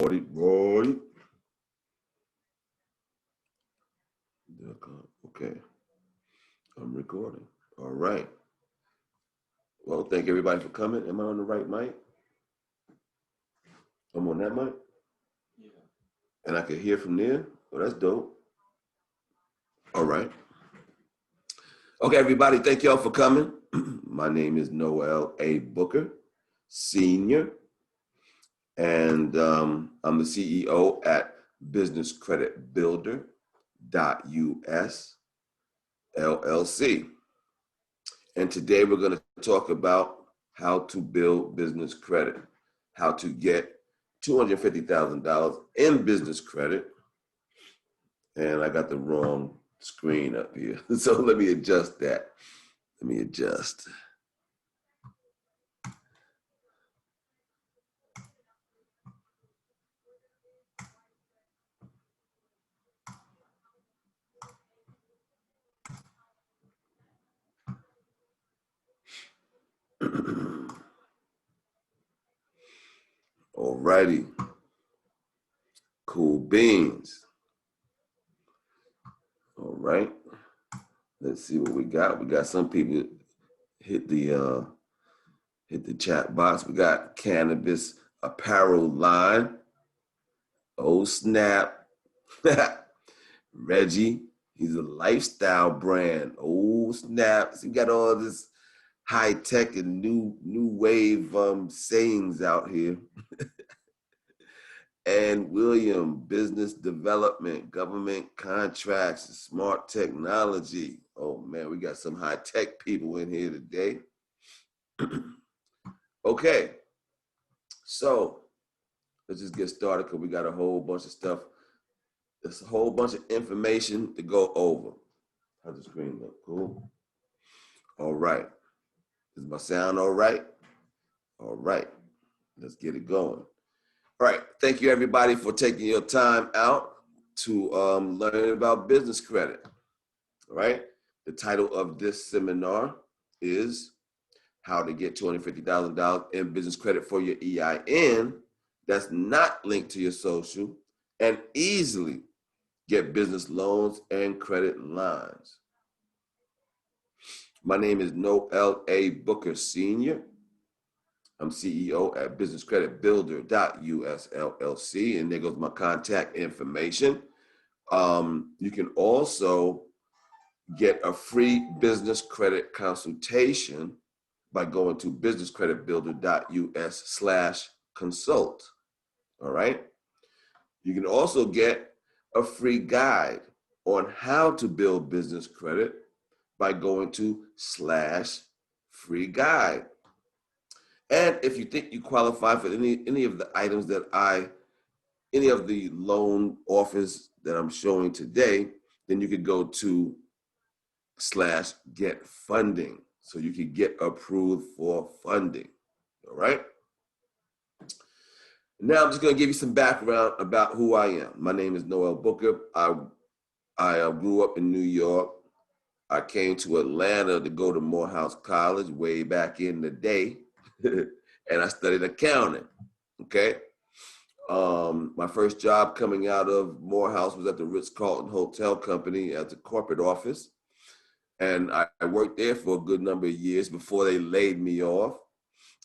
Roy. Okay, I'm recording. All right. Well, thank everybody for coming. Am I on the right mic? I'm on that mic? Yeah. And I can hear from there? Oh, that's dope. All right. Okay, everybody, thank y'all for coming. My name is Noel A. Booker, Senior, and I'm the CEO at Business Credit Builder.us LLC. And today we're going to talk about how to build business credit, how to get $250,000 in business credit. And I got the wrong screen up here. So let me adjust that. Let me adjust. All righty. Cool beans. All right. Let's see what we got. We got some people hit the chat box. We got cannabis apparel line. Oh snap. Reggie, he's a lifestyle brand. Oh snaps. He got all this high tech and new wave sayings out here. And William, business development, government contracts, smart technology. Oh man, we got some high tech people in here today. Okay, so let's just get started because we got a whole bunch of stuff. There's a whole bunch of information to go over. How's the screen look? Cool. All right. Is my sound all right? All right. Let's get it going. All right. Thank you, everybody, for taking your time out to learn about business credit. All right. The title of this seminar is How to Get $250,000 in Business Credit for Your EIN that's not linked to your social and easily get business loans and credit lines. My name is Noel A. Booker Sr. I'm CEO at Business Credit Builder.us LLC, and there goes my contact information. You can also get a free business credit consultation by going to businesscreditbuilder.us/consult. All right. You can also get a free guide on how to build business credit by going to /free guide. And if you think you qualify for any of the items that any of the loan offers that I'm showing today, then you could go to /get funding. So you can get approved for funding. All right. Now I'm just going to give you some background about who I am. My name is Noel Booker. I grew up in New York. I came to Atlanta to go to Morehouse College way back in the day, and I studied accounting, okay? My first job coming out of Morehouse was at the Ritz-Carlton Hotel Company at the corporate office, and I worked there for a good number of years before they laid me off,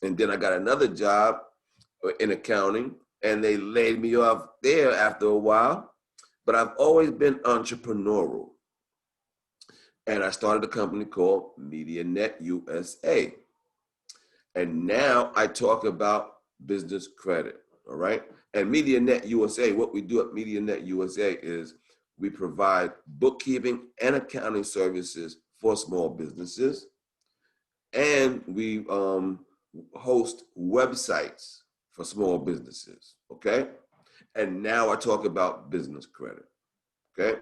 and then I got another job in accounting, and they laid me off there after a while, but I've always been entrepreneurial. And I started a company called MediaNet USA. And now I talk about business credit, all right? And MediaNet USA, what we do at MediaNet USA is we provide bookkeeping and accounting services for small businesses. And we host websites for small businesses, okay? And now I talk about business credit, okay?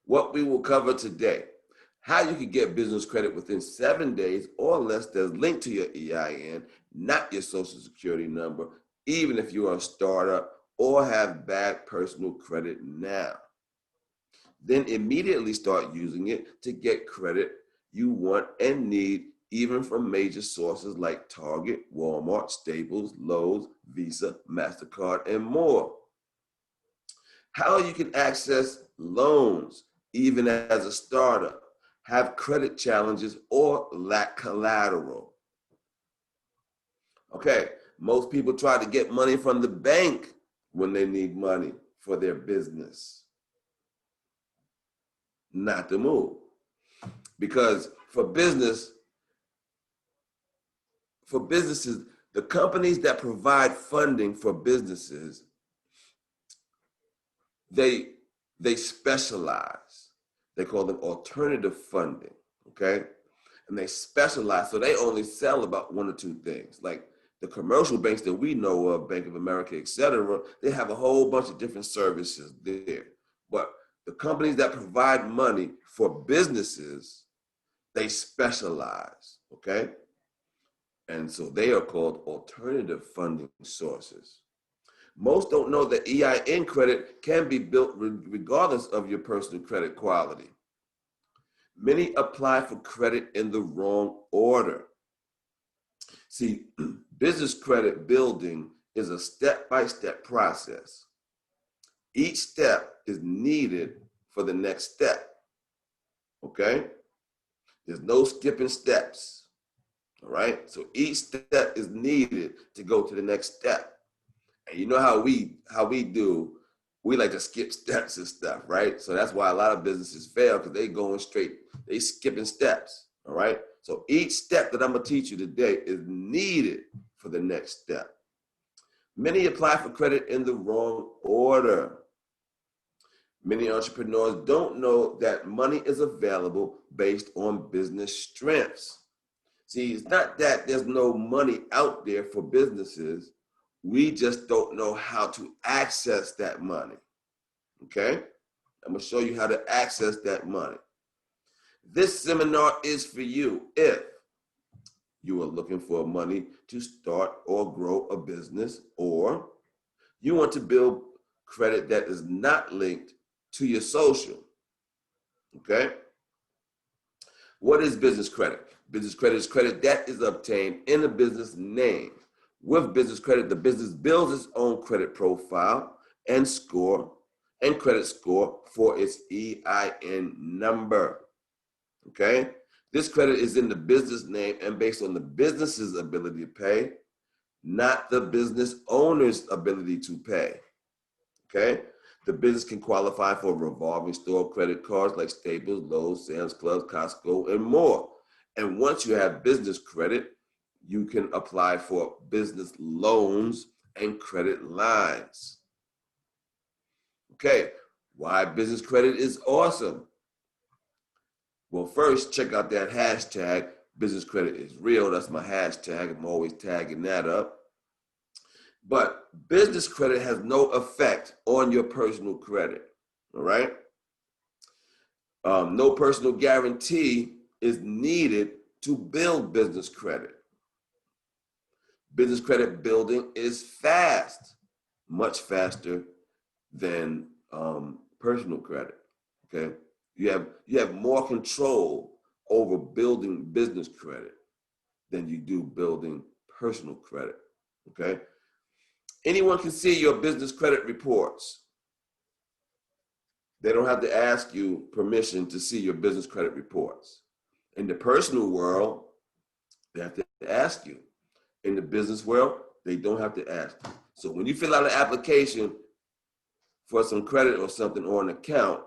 What we will cover today, how you can get business credit within 7 days or less that's linked to your EIN, not your social security number, even if you are a startup or have bad personal credit now. Then immediately start using it to get credit you want and need even from major sources like Target, Walmart, Staples, Lowe's, Visa, MasterCard, and more. How you can access loans even as a startup, have credit challenges, or lack collateral. Okay, most people try to get money from the bank when they need money for their business. Not the move. Because for businesses, the companies that provide funding for businesses, they specialize. They call them alternative funding, okay? And they specialize, so they only sell about one or two things. Like the commercial banks that we know of, Bank of America, et cetera, they have a whole bunch of different services there. But the companies that provide money for businesses, they specialize, okay? And so they are called alternative funding sources. Most don't know that EIN credit can be built regardless of your personal credit quality. Many apply for credit in the wrong order. See, business credit building is a step-by-step process. Each step is needed for the next step, okay? There's no skipping steps, all right? So each step is needed to go to the next step. And you know how we do, we like to skip steps and stuff, right? So that's why a lot of businesses fail, because they going straight, they skipping steps, all right? So each step that I'm gonna teach you today is needed for the next step. Many apply for credit in the wrong order. Many entrepreneurs don't know that money is available based on business strengths. See, it's not that there's no money out there for businesses. We just don't know how to access that money, okay? I'm gonna show you how to access that money. This seminar is for you if you are looking for money to start or grow a business, or you want to build credit that is not linked to your social, okay? What is business credit? Business credit is credit that is obtained in a business name. With business credit, the business builds its own credit profile and credit score for its EIN number, okay? This credit is in the business name and based on the business's ability to pay, not the business owner's ability to pay, okay? The business can qualify for revolving store credit cards like Staples, Lowe's, Sam's Club, Costco, and more. And once you have business credit, you can apply for business loans and credit lines. Okay, why business credit is awesome? Well, first, check out that hashtag, business credit is real. That's my hashtag. I'm always tagging that up. But business credit has no effect on your personal credit, all right? No personal guarantee is needed to build business credit. Business credit building is fast, much faster than personal credit, okay? You have more control over building business credit than you do building personal credit, okay? Anyone can see your business credit reports. They don't have to ask you permission to see your business credit reports. In the personal world, they have to ask you. In the business world, they don't have to ask you. So when you fill out an application for some credit or something or an account,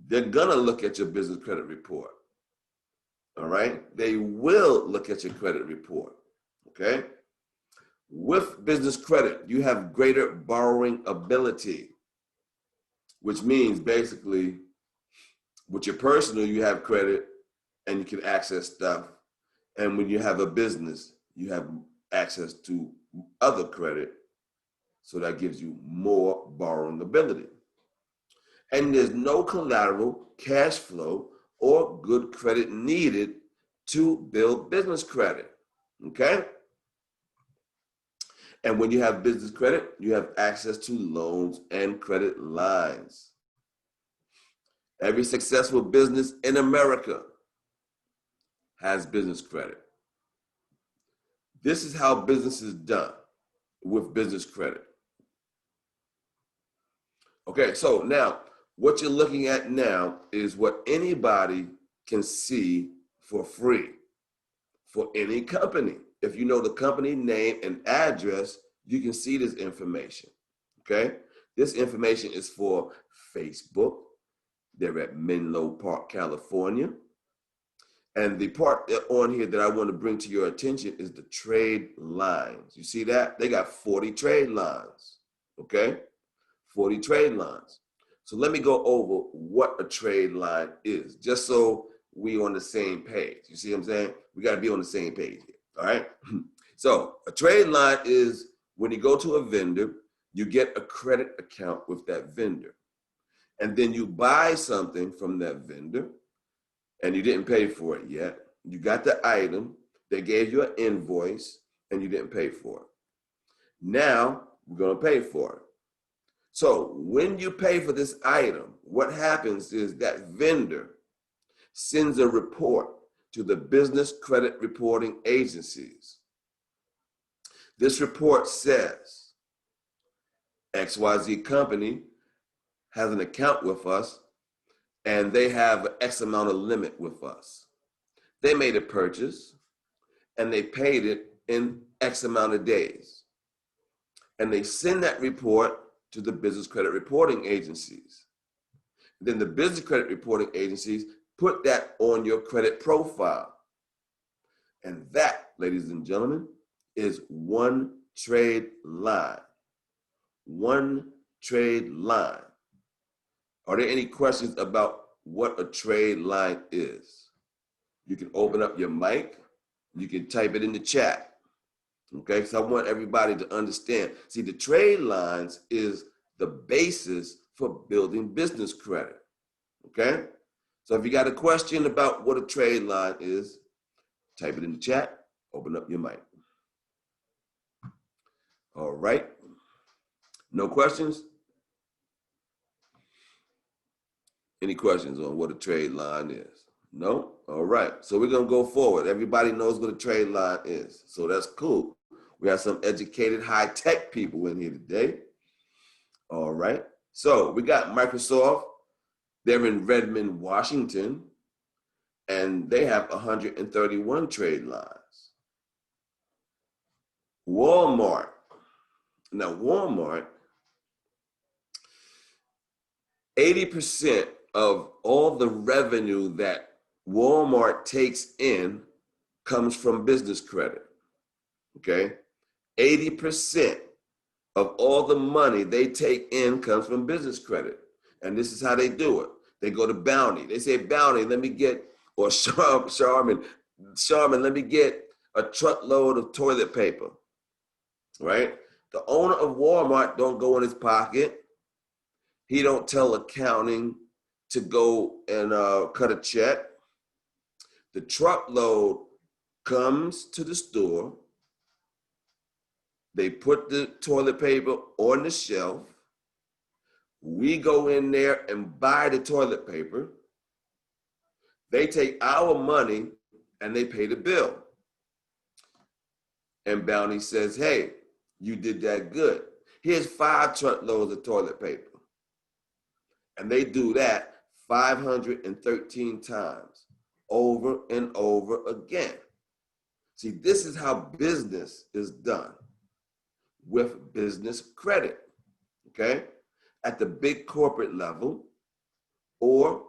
they're gonna look at your business credit report, all right? They will look at your credit report, okay? With business credit, you have greater borrowing ability, which means basically with your personal, you have credit and you can access stuff. And when you have a business, you have access to other credit. So that gives you more borrowing ability. And there's no collateral, cash flow, or good credit needed to build business credit, okay? And when you have business credit, you have access to loans and credit lines. Every successful business in America has business credit. This is how business is done with business credit. Okay, so now what you're looking at now is what anybody can see for free for any company. If you know the company name and address, you can see this information. Okay, this information is for Facebook. They're at Menlo Park, California. And the part on here that I want to bring to your attention is the trade lines. You see that? They got 40 trade lines, okay? 40 trade lines. So let me go over what a trade line is, just so we on the same page. You see what I'm saying? We got to be on the same page here, all right? So a trade line is when you go to a vendor, you get a credit account with that vendor. And then you buy something from that vendor, and you didn't pay for it yet. You got the item, they gave you an invoice, and you didn't pay for it. Now, we're gonna pay for it. So when you pay for this item, what happens is that vendor sends a report to the business credit reporting agencies. This report says, XYZ company has an account with us, and they have an X amount of limit with us. They made a purchase, and they paid it in X amount of days. And they send that report to the business credit reporting agencies. Then the business credit reporting agencies put that on your credit profile. And that, ladies and gentlemen, is one trade line. One trade line. Are there any questions about what a trade line is? You can open up your mic. You can type it in the chat. Okay, so I want everybody to understand. See, the trade lines is the basis for building business credit. Okay, so if you got a question about what a trade line is, type it in the chat, open up your mic. All right, no questions? Any questions on what a trade line is? No? All right, so we're gonna go forward. Everybody knows what a trade line is, so that's cool. We have some educated, high-tech people in here today. All right, so we got Microsoft. They're in Redmond, Washington, and they have 131 trade lines. Walmart. Now, Walmart, 80% of all the revenue that Walmart takes in comes from business credit, okay? 80% of all the money they take in comes from business credit. And this is how they do it. They go to Bounty. They say, Bounty, let me get, or Charmin, let me get a truckload of toilet paper, right? The owner of Walmart don't go in his pocket. He don't tell accounting to go and cut a check. The truckload comes to the store. They put the toilet paper on the shelf. We go in there and buy the toilet paper. They take our money and they pay the bill. And Bounty says, hey, you did that good. Here's 5 truckloads of toilet paper. And they do that 513 times, over and over again. See, this is how business is done with business credit, okay? At the big corporate level or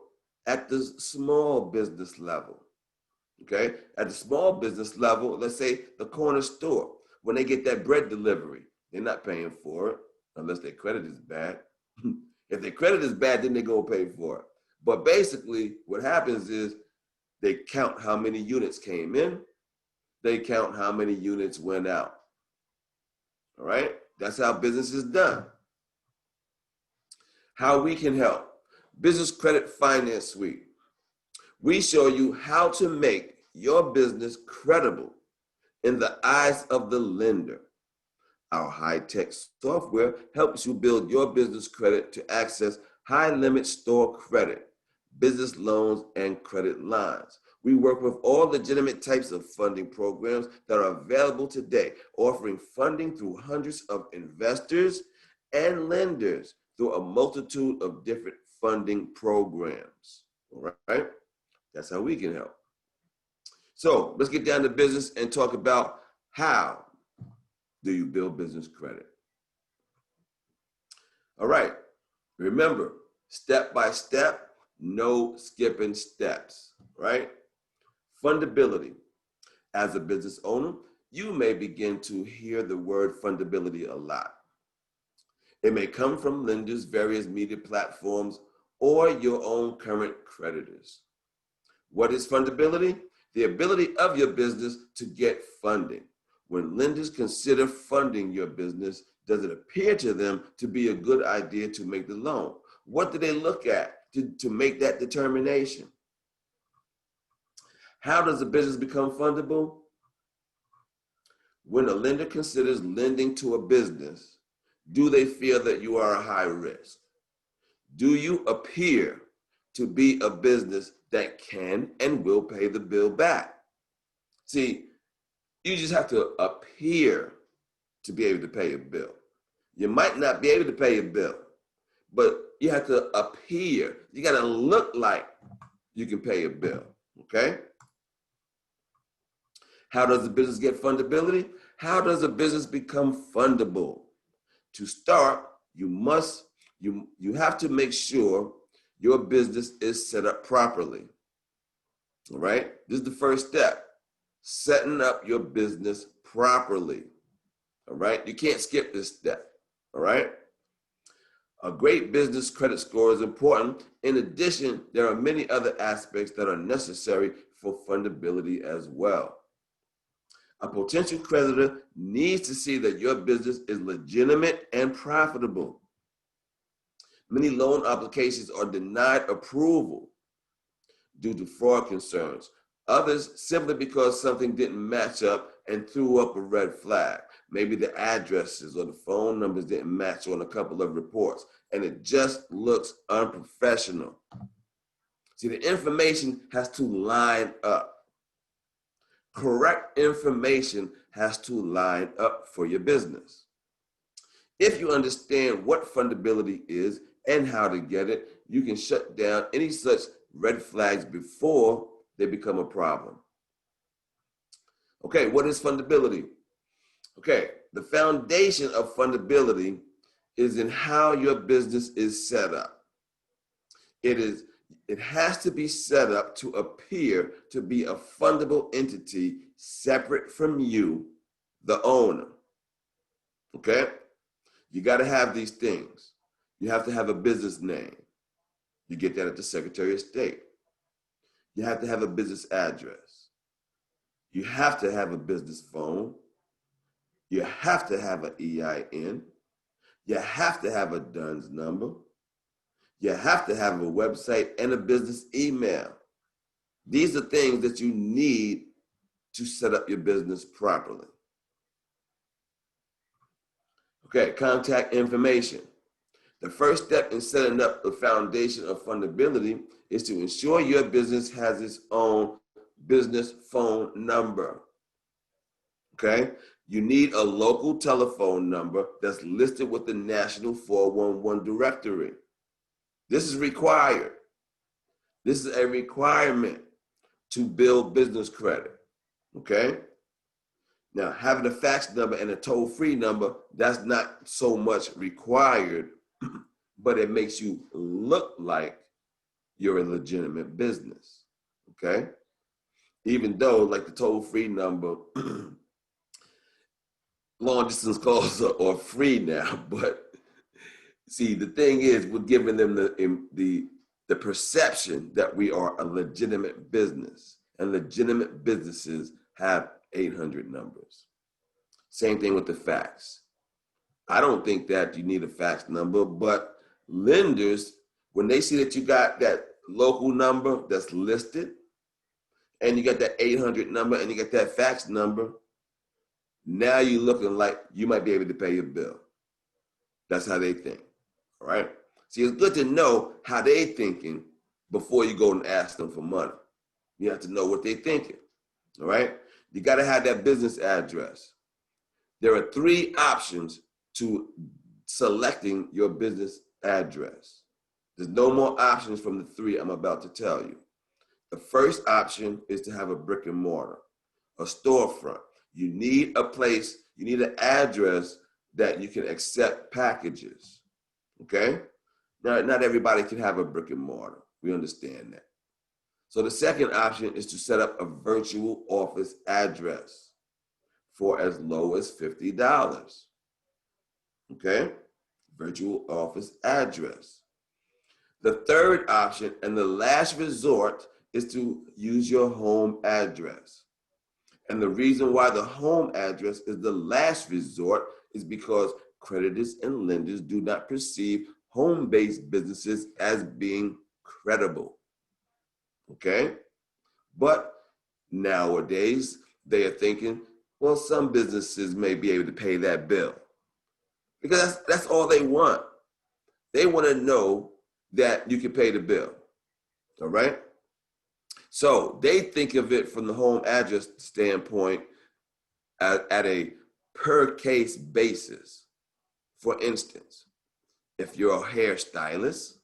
at the small business level, okay? At the small business level, let's say the corner store, when they get that bread delivery, they're not paying for it unless their credit is bad. If their credit is bad, then they go pay for it. But basically, what happens is they count how many units came in, they count how many units went out. All right? That's how business is done. How we can help. Business Credit Finance Suite. We show you how to make your business credible in the eyes of the lender. Our high-tech software helps you build your business credit to access high-limit store credit, business loans, and credit lines. We work with all legitimate types of funding programs that are available today, offering funding through hundreds of investors and lenders through a multitude of different funding programs. All right? That's how we can help. So let's get down to business and talk about how do you build business credit. All right, remember, step by step, no skipping steps, right? Fundability. As a business owner, you may begin to hear the word fundability a lot. It may come from lenders, various media platforms, or your own current creditors. What is fundability? The ability of your business to get funding. When lenders consider funding your business, does it appear to them to be a good idea to make the loan? What do they look at to make that determination? How does a business become fundable? When a lender considers lending to a business, do they feel that you are a high risk? Do you appear to be a business that can and will pay the bill back? See, you just have to appear to be able to pay a bill. You might not be able to pay a bill, but you have to appear. You got to look like you can pay a bill, okay? How does a business get fundability? How does a business become fundable? To start, you have to make sure your business is set up properly. All right? This is the first step, setting up your business properly. All right? You can't skip this step. All right? A great business credit score is important. In addition, there are many other aspects that are necessary for fundability as well. A potential creditor needs to see that your business is legitimate and profitable. Many loan applications are denied approval due to fraud concerns. Others simply because something didn't match up and threw up a red flag. Maybe the addresses or the phone numbers didn't match on a couple of reports, and it just looks unprofessional. See, the information has to line up. Correct information has to line up for your business. If you understand what fundability is and how to get it, you can shut down any such red flags before they become a problem. Okay, what is fundability? Okay, the foundation of fundability is in how your business is set up. It has to be set up to appear to be a fundable entity separate from you, the owner. Okay? You got to have these things. You have to have a business name. You get that at the Secretary of State. You have to have a business address. You have to have a business phone. You have to have an EIN. You have to have a DUNS number. You have to have a website and a business email. These are things that you need to set up your business properly. Okay, contact information. The first step in setting up the foundation of fundability is to ensure your business has its own business phone number. Okay? You need a local telephone number that's listed with the National 411 directory. This is required. This is a requirement to build business credit. Okay? Now, having a fax number and a toll-free number, that's not so much required, but it makes you look like you're a legitimate business. Okay? Even though, like the toll-free number, long distance calls are free now, but see, the thing is, we're giving them the perception that we are a legitimate business, and legitimate businesses have 800 numbers. Same thing with the fax. I don't think that you need a fax number, but lenders, when they see that you got that local number that's listed, and you got that 800 number, and you got that fax number, now you're looking like you might be able to pay your bill. That's how they think, all right? See, it's good to know how they thinking before you go and ask them for money. You have to know what they're thinking, all right? You got to have that business address. There are 3 options to selecting your business address. There's no more options from the 3 I'm about to tell you. The first option is to have a brick and mortar, a storefront. You need a place, you need an address that you can accept packages, okay? Now, not everybody can have a brick and mortar. We understand that. So the second option is to set up a virtual office address for as low as $50, okay? Virtual office address. The third option and the last resort is to use your home address. And the reason why the home address is the last resort is because creditors and lenders do not perceive home-based businesses as being credible, okay? But nowadays, they are thinking, well, some businesses may be able to pay that bill. Because that's all they want. They want to know that you can pay the bill, all right? So they think of it from the home address standpoint at a per case basis. For instance, if you're a hairstylist,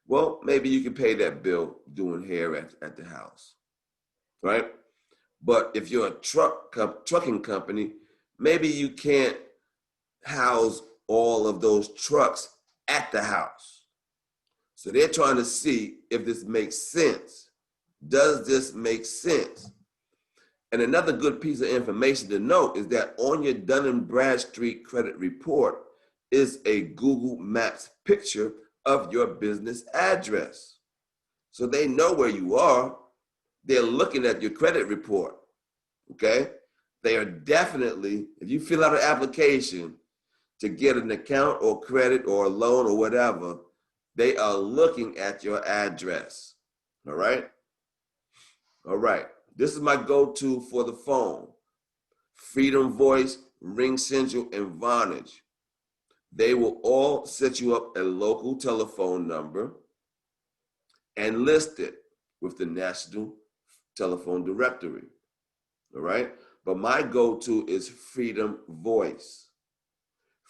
well, maybe you can pay that bill doing hair at the house, right? But if you're a trucking company, maybe you can't house all of those trucks at the house. So they're trying to see if this makes sense. Does this make sense? And another good piece of information to note is that on your Dun & Bradstreet credit report is a Google Maps picture of your business address. So they know where you are. They're looking at your credit report, okay? They are definitely, if you fill out an application to get an account or credit or a loan or whatever, they are looking at your address, all right? All right, this is my go-to for the phone. Freedom Voice, Ring Central, and Vonage. They will all set you up a local telephone number and list it with the National Telephone Directory, all right? But my go-to is Freedom Voice.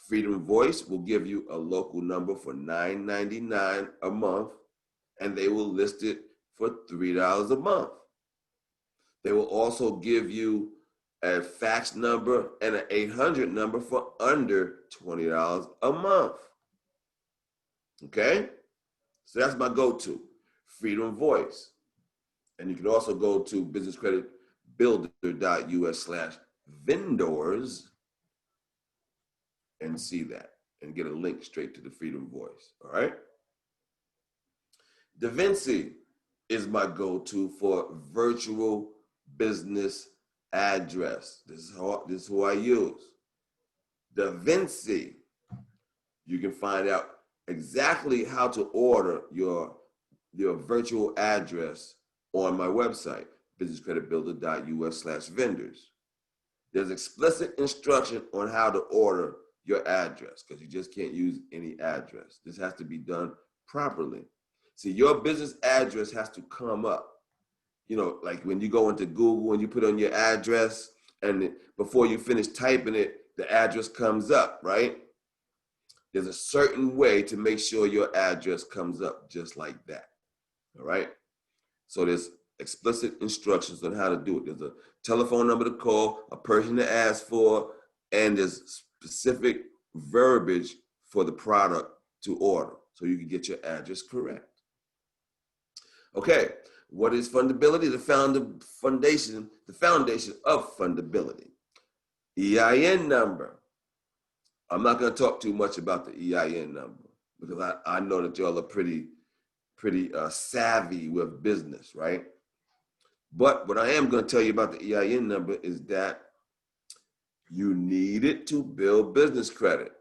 Freedom Voice will give you a local number for $9.99 a month, and they will list it for $3 a month. They will also give you a fax number and an 800 number for under $20 a month. Okay? So that's my go-to, Freedom Voice. And you can also go to businesscreditbuilder.us/vendors and see that and get a link straight to the Freedom Voice, all right? DaVinci is my go-to for virtual business address. This is who I use. DaVinci. You can find out exactly how to order your virtual address on my website, businesscreditbuilder.us/vendors. There's explicit instruction on how to order your address because you just can't use any address. This has to be done properly. See, your business address has to come up. You know, like when you go into Google and you put on your address and before you finish typing it, the address comes up, right? There's a certain way to make sure your address comes up just like that, all right? So there's explicit instructions on how to do it. There's a telephone number to call, a person to ask for, and there's specific verbiage for the product to order so you can get your address correct. Okay, what is fundability? The foundation of fundability. EIN number. I'm not going to talk too much about the EIN number because I know that y'all are pretty savvy with business, right? But what I am going to tell you about the EIN number is that you need it to build business credit.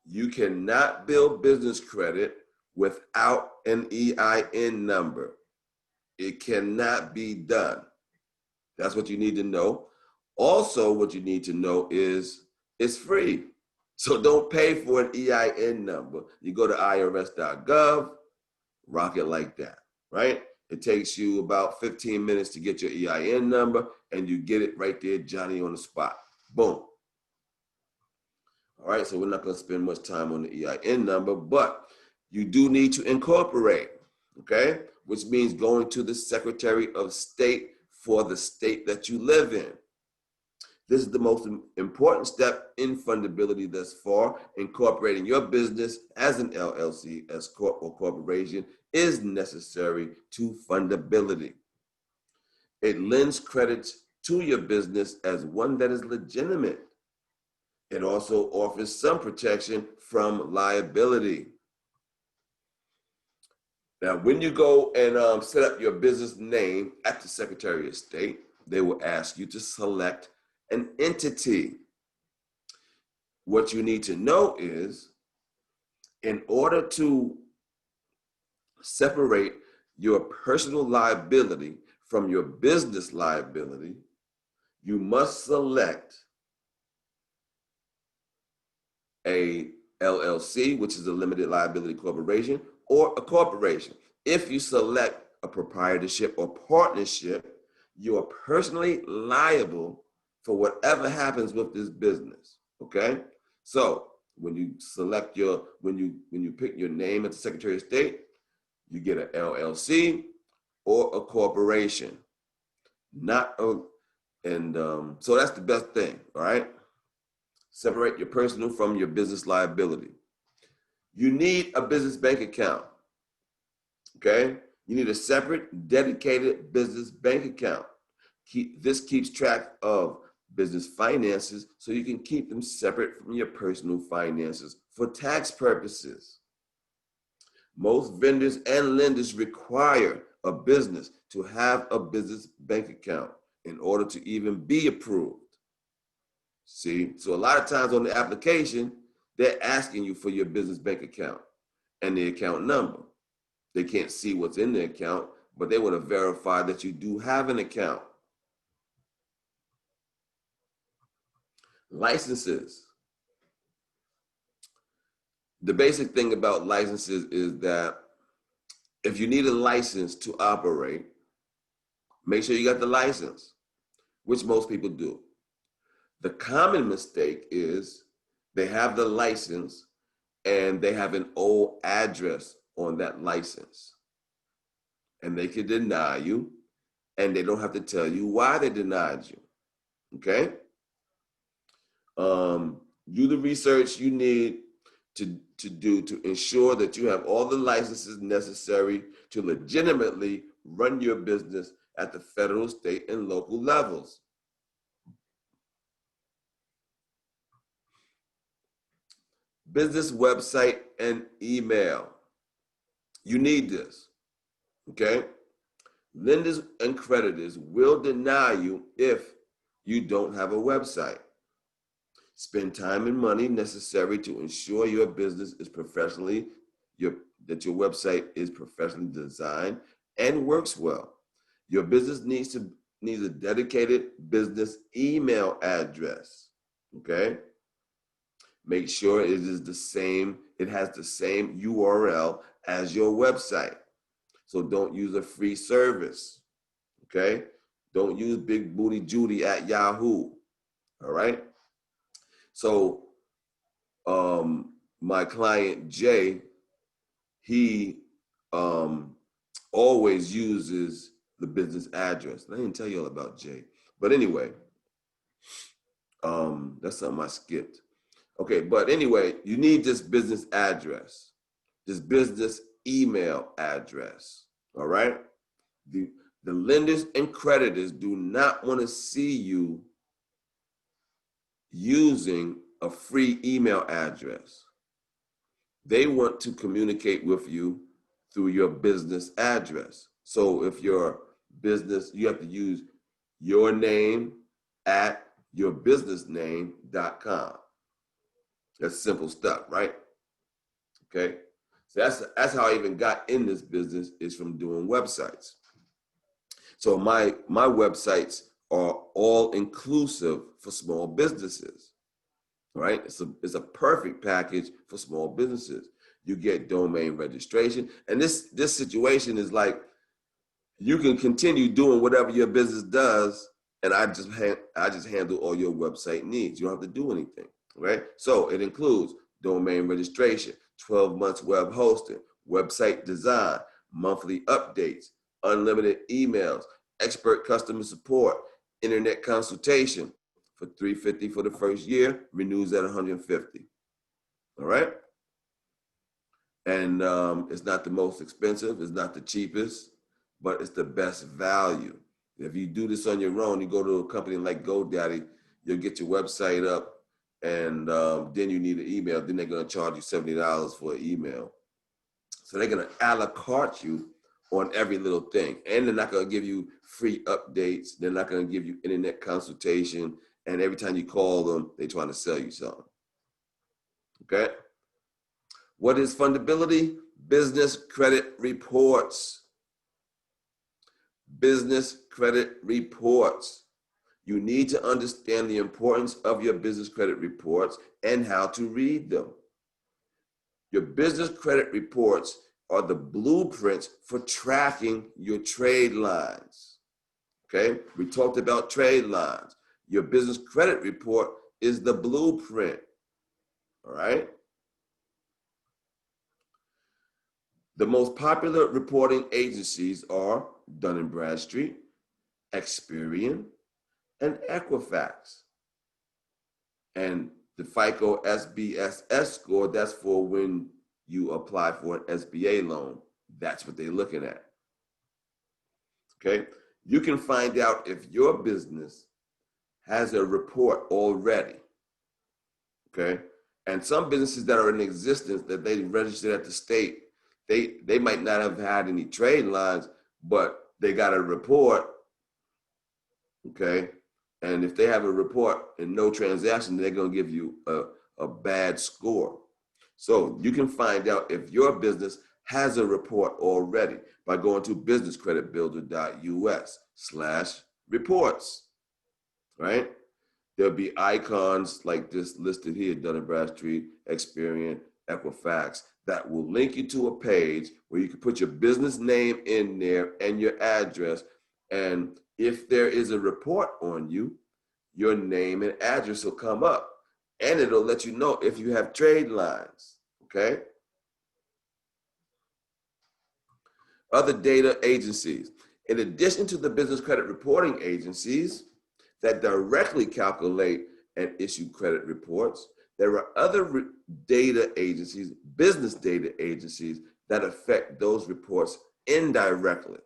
You cannot build business credit without an EIN number. It cannot be done. That's what you need to know. Also, what you need to know is it's free. So don't pay for an EIN number. You go to irs.gov, rock it like that, right? It takes you about 15 minutes to get your EIN number, and you get it right there, Johnny, on the spot. Boom. All right, so we're not going to spend much time on the EIN number, but you do need to incorporate, okay? Which means going to the Secretary of State for the state that you live in. This is the most important step in fundability thus far. Incorporating your business as an LLC, as corp or corporation, is necessary to fundability. It lends credits to your business as one that is legitimate. It also offers some protection from liability. Now, when you go and set up your business name at the Secretary of State, they will ask you to select an entity. What you need to know is, in order to separate your personal liability from your business liability, you must select a LLC, which is a limited liability corporation, or a corporation. If you select a proprietorship or partnership, you are personally liable for whatever happens with this business, okay? So when you select when you pick your name at the Secretary of State, you get an LLC or a corporation, so that's the best thing, all right? Separate your personal from your business liability. You need a business bank account, okay? You need a separate, dedicated business bank account. This keeps track of business finances so you can keep them separate from your personal finances for tax purposes. Most vendors and lenders require a business to have a business bank account in order to even be approved. See, so a lot of times on the application, they're asking you for your business bank account and the account number. They can't see what's in the account, but they want to verify that you do have an account. Licenses. The basic thing about licenses is that if you need a license to operate, make sure you got the license, which most people do. The common mistake is they have the license and they have an old address on that license. And they can deny you, and they don't have to tell you why they denied you, okay? Do the research you need to do to ensure that you have all the licenses necessary to legitimately run your business at the federal, state, and local levels. Business website and email. You need this, okay? Lenders and creditors will deny you if you don't have a website. Spend time and money necessary to ensure your business is that your website is professionally designed and works well. Your business needs a dedicated business email address, okay? Make sure it has the same URL as your website. So don't use a free service, okay? Don't use Big Booty Judy at Yahoo, all right? So my client Jay, he always uses the business address. And I didn't tell you all about Jay, but anyway, that's something I skipped. Okay, but anyway, you need this business address, this business email address, all right? The lenders and creditors do not want to see you using a free email address. They want to communicate with you through your business address. So if your business, you have to use your name at yourbusinessname.com. That's simple stuff, right? Okay. So that's how I even got in this business, is from doing websites. So my websites are all inclusive for small businesses, right? It's a perfect package for small businesses. You get domain registration, and this situation is like You can continue doing whatever your business does, and I just handle all your website needs. You don't have to do anything, right? So it includes domain registration, 12 months web hosting, website design, monthly updates, unlimited emails, expert customer support, internet consultation for $350 for the first year, renews at $150. All right. And it's not the most expensive, it's not the cheapest, but it's the best value. If you do this on your own, you go to a company like GoDaddy, you'll get your website up, and then you need an email. Then they're going to charge you $70 for an email. So they're going to a la carte you on every little thing. And they're not going to give you free updates. They're not going to give you internet consultation. And every time you call them, they're trying to sell you something. Okay? What is fundability? Business credit reports. Business credit reports. You need to understand the importance of your business credit reports and how to read them. Your business credit reports are the blueprints for tracking your trade lines. Okay? We talked about trade lines. Your business credit report is the blueprint. All right? The most popular reporting agencies are Dun & Bradstreet, Experian, and Equifax. And the FICO SBSS score, that's for when you apply for an SBA loan. That's what they're looking at. Okay? You can find out if your business has a report already. Okay? And some businesses that are in existence that they registered at the state, they might not have had any trade lines, but they got a report, okay? And if they have a report and no transaction, they're gonna give you a bad score. So you can find out if your business has a report already by going to businesscreditbuilder.us/reports, right? There'll be icons like this listed here, Dun & Bradstreet, Experian, Equifax, that will link you to a page where you can put your business name in there and your address. And if there is a report on you, your name and address will come up. And it'll let you know if you have trade lines, okay? Other data agencies. In addition to the business credit reporting agencies that directly calculate and issue credit reports, there are other data agencies, business data agencies, that affect those reports indirectly.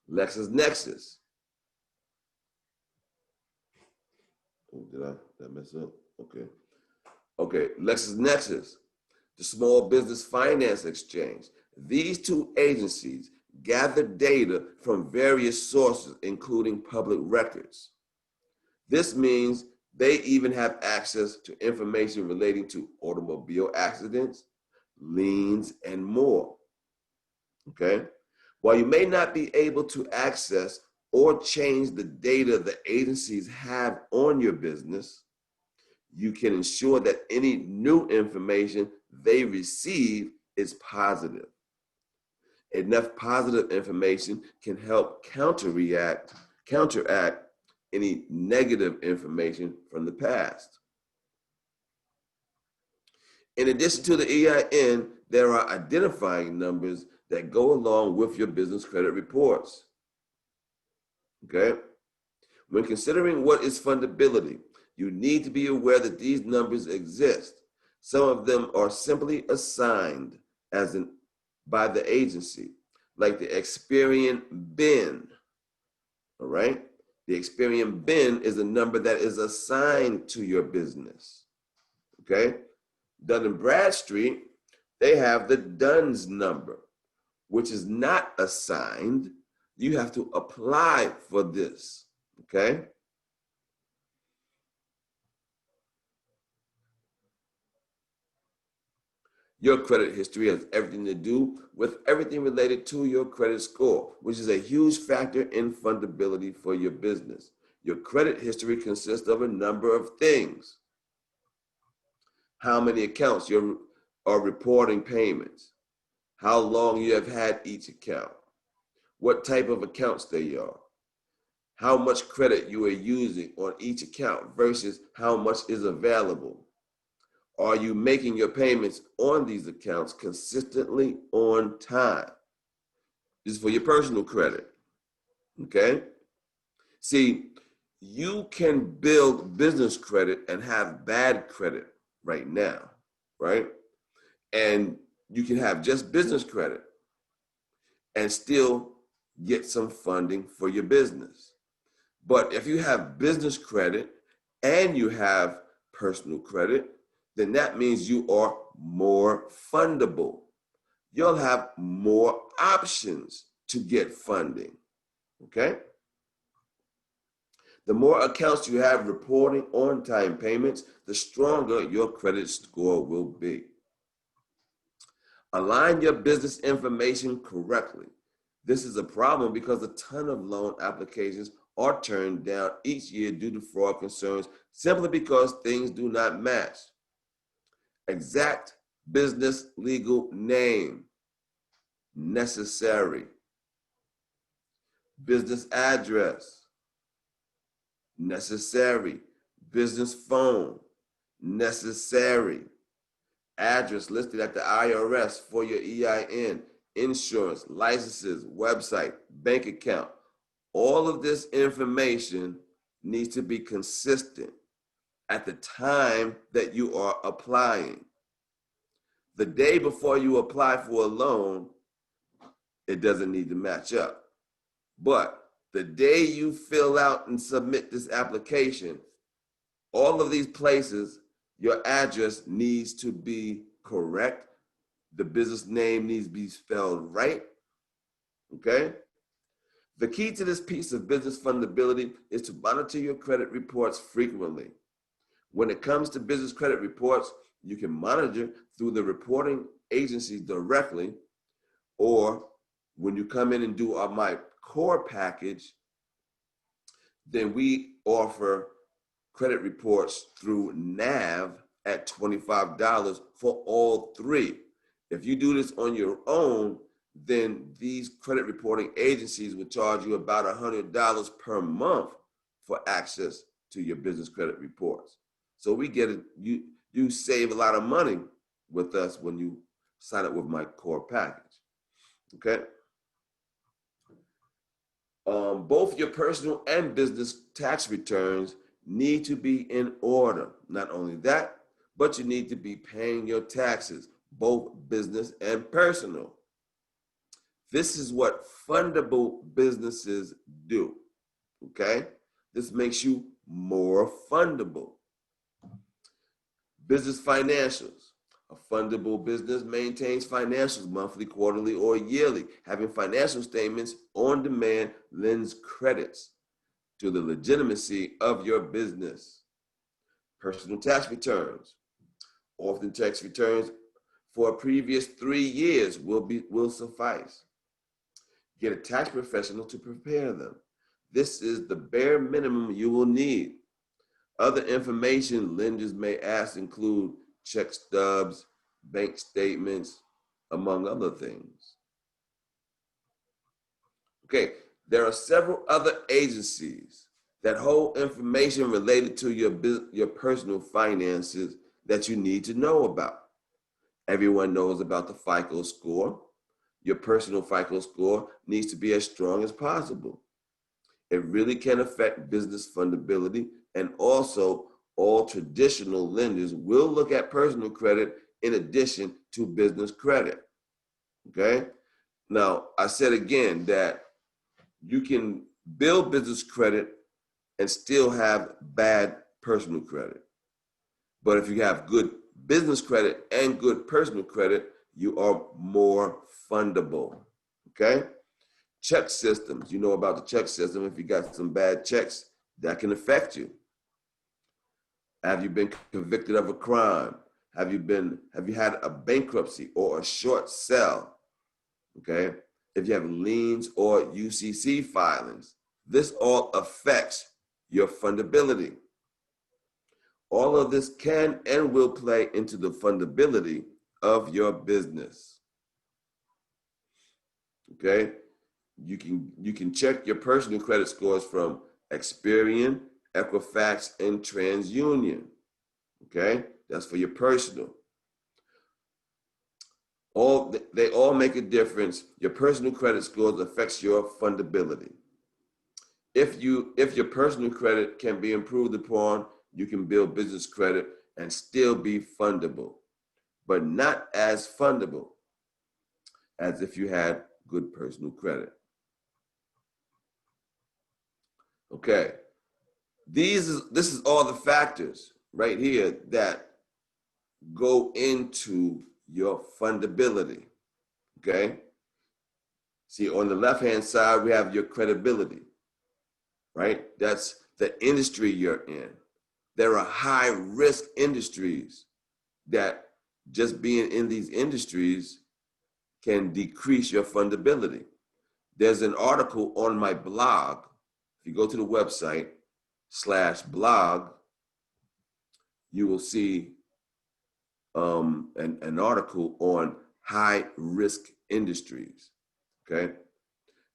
LexisNexis. Oh, did I mess up? Okay, LexisNexis, the Small Business Finance Exchange. These two agencies gather data from various sources, including public records. This means they even have access to information relating to automobile accidents, liens, and more. Okay? While you may not be able to access or change the data the agencies have on your business, you can ensure that any new information they receive is positive. Enough positive information can help counteract any negative information from the past. In addition to the EIN, there are identifying numbers that go along with your business credit reports. Okay? When considering what is fundability, you need to be aware that these numbers exist. Some of them are simply assigned by the agency, like the Experian BIN. All right? The Experian BIN is a number that is assigned to your business. Okay? Dun & Bradstreet, they have the DUNS number, which is not assigned. You have to apply for this. Okay? Your credit history has everything to do with everything related to your credit score, which is a huge factor in fundability for your business. Your credit history consists of a number of things. How many accounts you are reporting payments, how long you have had each account, what type of accounts they are, how much credit you are using on each account versus how much is available. Are you making your payments on these accounts consistently on time? This is for your personal credit, okay? See, you can build business credit and have bad credit right now, right? And you can have just business credit and still get some funding for your business. But if you have business credit and you have personal credit, then that means you are more fundable. You'll have more options to get funding, okay? The more accounts you have reporting on-time payments, the stronger your credit score will be. Align your business information correctly. This is a problem because a ton of loan applications are turned down each year due to fraud concerns simply because things do not match. Exact business legal name, necessary. Business address, necessary. Business phone, necessary. Address listed at the IRS for your EIN, insurance, licenses, website, bank account. All of this information needs to be consistent at the time that you are applying. The day before you apply for a loan, it doesn't need to match up. But the day you fill out and submit this application, all of these places, your address needs to be correct. The business name needs to be spelled right, okay? The key to this piece of business fundability is to monitor your credit reports frequently. When it comes to business credit reports, you can monitor through the reporting agencies directly, or when you come in and do my core package, then we offer credit reports through NAV at $25 for all three. If you do this on your own, then these credit reporting agencies will charge you about $100 per month for access to your business credit reports. So we get it, you save a lot of money with us when you sign up with my core package, okay? Both your personal and business tax returns need to be in order. Not only that, but you need to be paying your taxes, both business and personal. This is what fundable businesses do, okay? This makes you more fundable. Business financials. A fundable business maintains financials monthly, quarterly, or yearly. Having financial statements on demand lends credits to the legitimacy of your business. Personal tax returns. Often tax returns for a previous 3 years will suffice. Get a tax professional to prepare them. This is the bare minimum you will need. Other information lenders may ask include check stubs, bank statements, among other things. Okay, there are several other agencies that hold information related to your personal finances that you need to know about. Everyone knows about the FICO score. Your personal FICO score needs to be as strong as possible. It really can affect business fundability, and also all traditional lenders will look at personal credit in addition to business credit, okay? Now, I said again that you can build business credit and still have bad personal credit. But if you have good business credit and good personal credit, you are more fundable, okay? Check systems, you know about the check system. If you got some bad checks, that can affect you. Have you been convicted of a crime? Have you had a bankruptcy or a short sale? Okay. If you have liens or UCC filings, this all affects your fundability. All of this can and will play into the fundability of your business. Okay. You can check your personal credit scores from Experian, Equifax, and TransUnion. Okay, that's for your personal. They all make a difference. Your personal credit scores affects your fundability. If your personal credit can be improved upon, you can build business credit and still be fundable, but not as fundable as if you had good personal credit. Okay, this is all the factors right here that go into your fundability. Okay, see, on the left hand side we have your credibility, right? That's the industry you're in. There are high risk industries that just being in these industries can decrease your fundability. There's an article on my blog. If you go to the website /blog, you will see an article on high risk industries. Okay,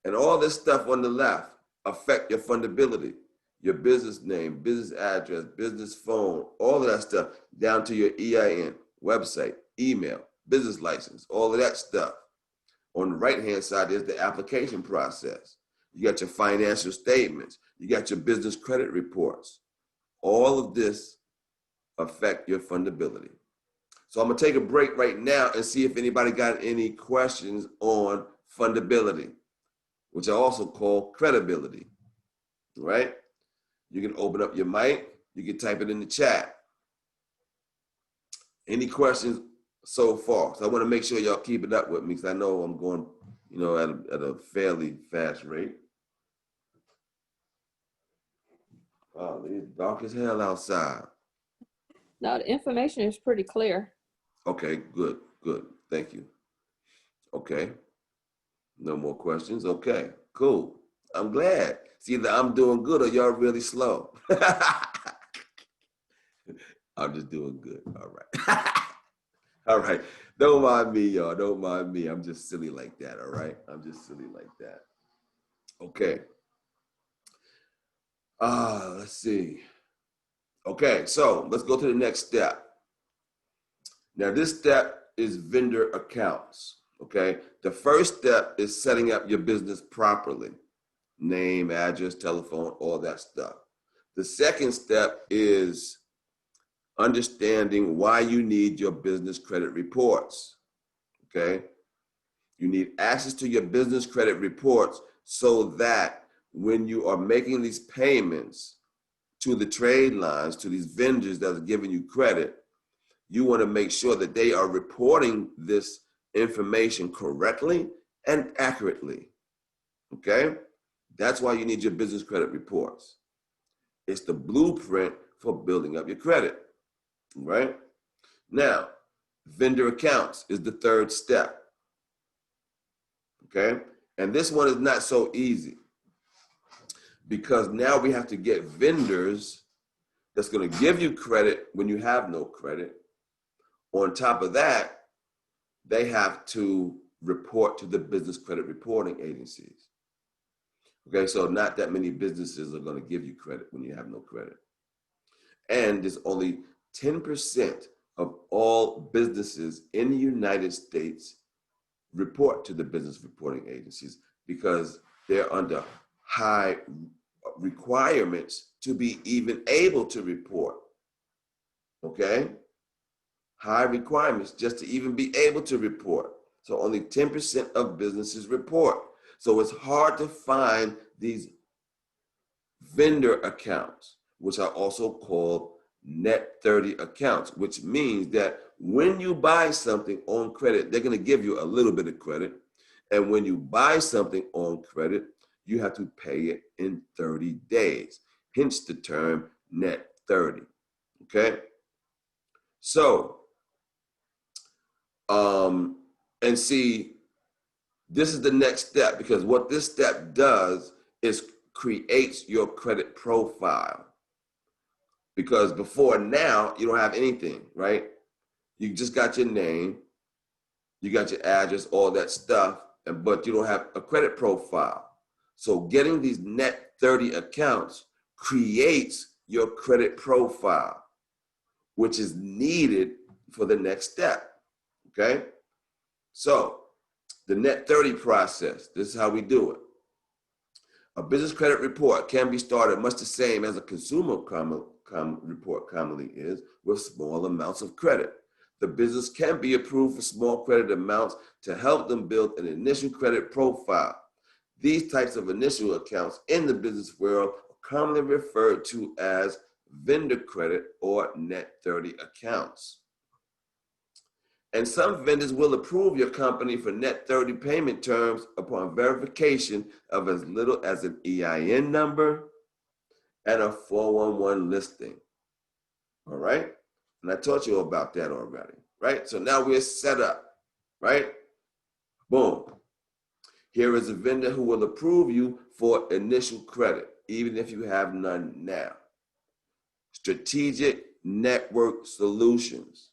and all this stuff on the left affect your fundability. Your business name, business address, business phone, all of that stuff, down to your EIN, website, email, business license, all of that stuff. On the right-hand side, there's the application process. You got your financial statements. You got your business credit reports. All of this affect your fundability. So I'm gonna take a break right now and see if anybody got any questions on fundability, which I also call credibility, right? You can open up your mic. You can type it in the chat. Any questions so far? So I want to make sure y'all keep it up with me because I know I'm going, at a fairly fast rate. Oh, it's dark as hell outside. No, the information is pretty clear. Okay, good. Thank you. Okay. No more questions. Okay, cool. I'm glad. See, either I'm doing good or y'all really slow. I'm just doing good. All right. All right. Don't mind me, y'all. Don't mind me. I'm just silly like that. All right. I'm just silly like that. Okay. Let's see. Okay, so let's go to the next step. Now, this step is vendor accounts. Okay. The first step is setting up your business properly. Name, address, telephone, all that stuff. The second step is understanding why you need your business credit reports, okay? You need access to your business credit reports so that when you are making these payments to the trade lines, to these vendors that are giving you credit, you want to make sure that they are reporting this information correctly and accurately, okay? That's why you need your business credit reports. It's the blueprint for building up your credit, right? Now, vendor accounts is the third step, okay? And this one is not so easy because now we have to get vendors that's going to give you credit when you have no credit. On top of that, they have to report to the business credit reporting agencies. Okay, so not that many businesses are going to give you credit when you have no credit. And there's only 10% of all businesses in the United States report to the business reporting agencies because they're under high requirements to be even able to report. Okay? High requirements just to even be able to report. So only 10% of businesses report. So it's hard to find these vendor accounts, which are also called net 30 accounts, which means that when you buy something on credit, they're going to give you a little bit of credit. And when you buy something on credit, you have to pay it in 30 days. Hence the term net 30. Okay? So, and see, this is the next step because what this step does is creates your credit profile. Because before now, you don't have anything, right? You just got your name, you got your address, all that stuff, but you don't have a credit profile. So getting these net 30 accounts creates your credit profile, which is needed for the next step, okay? So the net 30 process, this is how we do it. A business credit report can be started much the same as a consumer report commonly is, with small amounts of credit. The business can be approved for small credit amounts to help them build an initial credit profile. These types of initial accounts in the business world are commonly referred to as vendor credit or net 30 accounts. And some vendors will approve your company for net 30 payment terms upon verification of as little as an EIN number and a 411 listing. All right? And I taught you about that already, right? So now we're set up, right? Boom. Here is a vendor who will approve you for initial credit, even if you have none now. Strategic Network Solutions.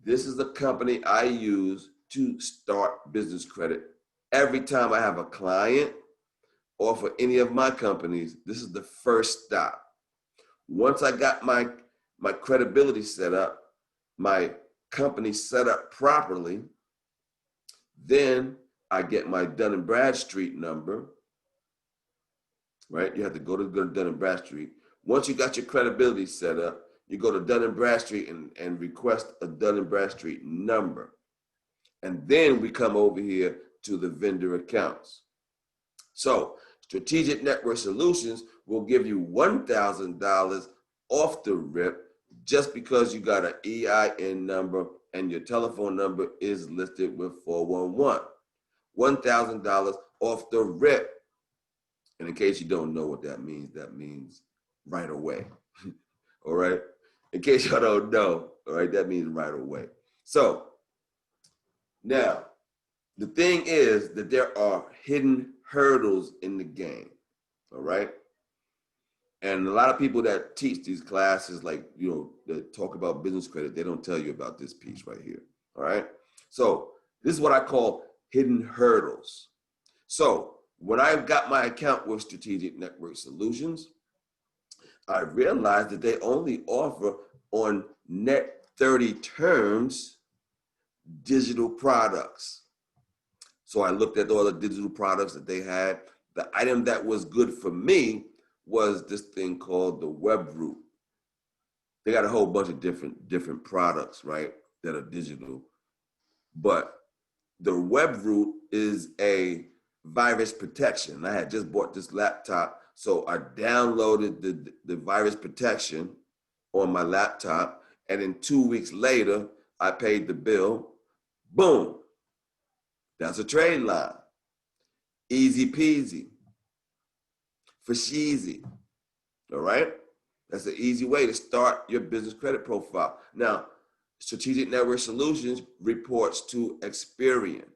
This is the company I use to start business credit. Every time I have a client or for any of my companies, this is the first stop. Once I got my credibility set up, my company set up properly, then I get my Dun & Bradstreet number, right? You have to go to Dun & Bradstreet. Once you got your credibility set up, you go to Dun & Bradstreet and request a Dun & Bradstreet number. And then we come over here to the vendor accounts. So Strategic Network Solutions will give you $1,000 off the rip just because you got an EIN number and your telephone number is listed with 411. $1,000 off the rip. And in case you don't know what that means right away. All right? In case y'all don't know, all right, that means right away. So now, the thing is that there are hidden hurdles in the game, all right? And a lot of people that teach these classes, like, that talk about business credit, they don't tell you about this piece right here, all right? So this is what I call hidden hurdles. So when I got my account with Strategic Network Solutions, I realized that they only offer on net 30 terms digital products. So I looked at all the digital products that they had. The item that was good for me was this thing called the web root. They got a whole bunch of different products, right, that are digital. But the web root is a virus protection. I had just bought this laptop, so I downloaded the virus protection on my laptop, and then 2 weeks later, I paid the bill. Boom. That's a trade line. Easy peasy. For sheezy. All right? That's an easy way to start your business credit profile. Now, Strategic Network Solutions reports to Experian.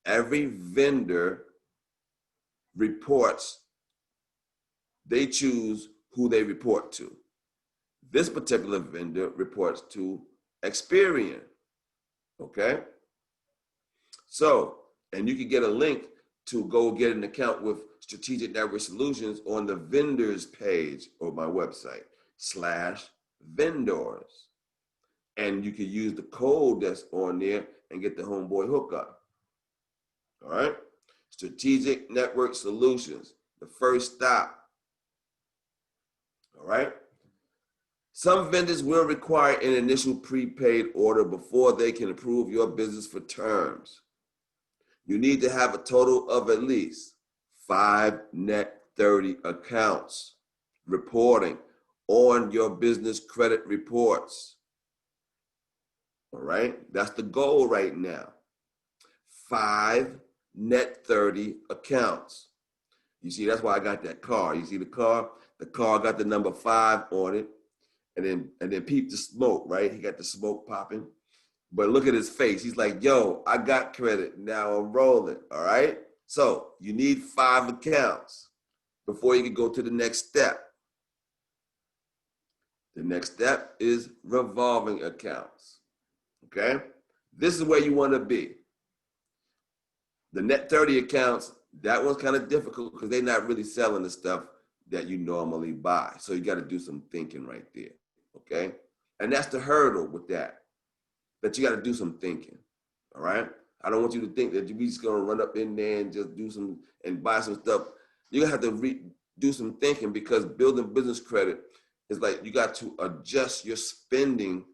Every vendor reports, they choose who they report to. This particular vendor reports to Experian. Okay? So, and you can get a link to go get an account with Strategic Network Solutions on the vendors page of my website, /vendors. And you can use the code that's on there and get the homeboy hookup. All right? Strategic Network Solutions, the first stop. All right? Some vendors will require an initial prepaid order before they can approve your business for terms. You need to have a total of at least 5 net 30 accounts reporting on your business credit reports. All right? That's the goal right now. 5 net 30 accounts. You see, that's why I got that car. You see the car? The car got the number 5 on it. And then peep the smoke, right? He got the smoke popping. But look at his face. He's like, yo, I got credit. Now I'm rolling, all right? So you need 5 accounts before you can go to the next step. The next step is revolving accounts, okay? This is where you want to be. The net 30 accounts, that one's kind of difficult because they're not really selling the stuff that you normally buy. So you got to do some thinking right there. Okay. And that's the hurdle with that you got to do some thinking. All right. I don't want you to think that you're just going to run up in there and just do some and buy some stuff. You're going to have to do some thinking, because building business credit is like you got to adjust your spending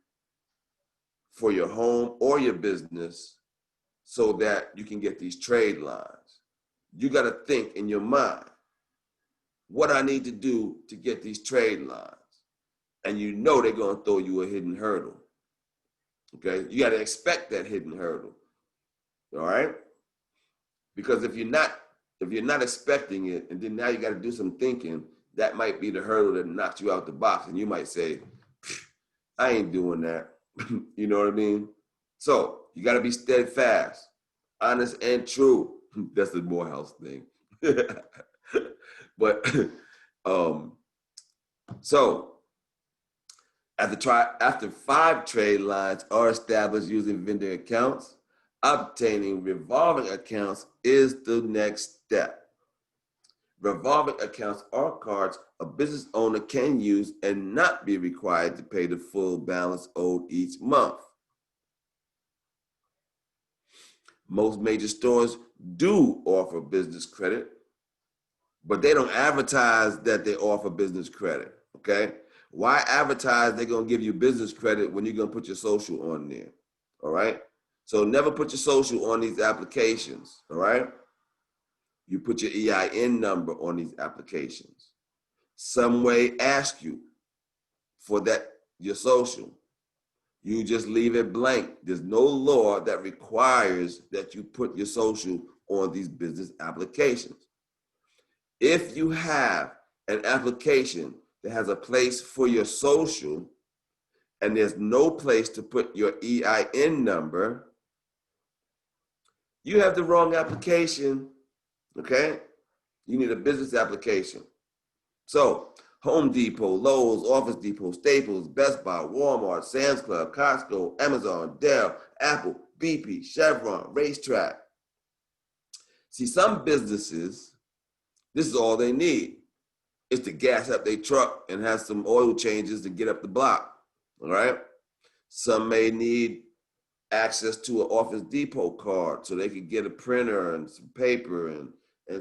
for your home or your business so that you can get these trade lines. You got to think in your mind, what I need to do to get these trade lines. And you know they're going to throw you a hidden hurdle. Okay, you got to expect that hidden hurdle. All right, because if you're not expecting it, and then now you got to do some thinking, that might be the hurdle that knocks you out the box, and you might say, I ain't doing that. You know what I mean? So you got to be steadfast, honest, and true. That's the Morehouse thing. But so after 5 trade lines are established using vendor accounts, obtaining revolving accounts is the next step. Revolving accounts are cards a business owner can use and not be required to pay the full balance owed each month. Most major stores do offer business credit, but they don't advertise that they offer business credit, okay? Why advertise they're going to give you business credit when you're going to put your social on there, all right? So never put your social on these applications, all right? You put your EIN number on these applications. Some may ask you for that, your social. You just leave it blank. There's no law that requires that you put your social on these business applications. If you have an application that has a place for your social and there's no place to put your EIN number, you have the wrong application, okay? You need a business application. So Home Depot, Lowe's, Office Depot, Staples, Best Buy, Walmart, Sam's Club, Costco, Amazon, Dell, Apple, BP, Chevron, Racetrack. See, some businesses, this is all they need, is to gas up their truck and have some oil changes to get up the block, all right? Some may need access to an Office Depot card so they could get a printer and some paper and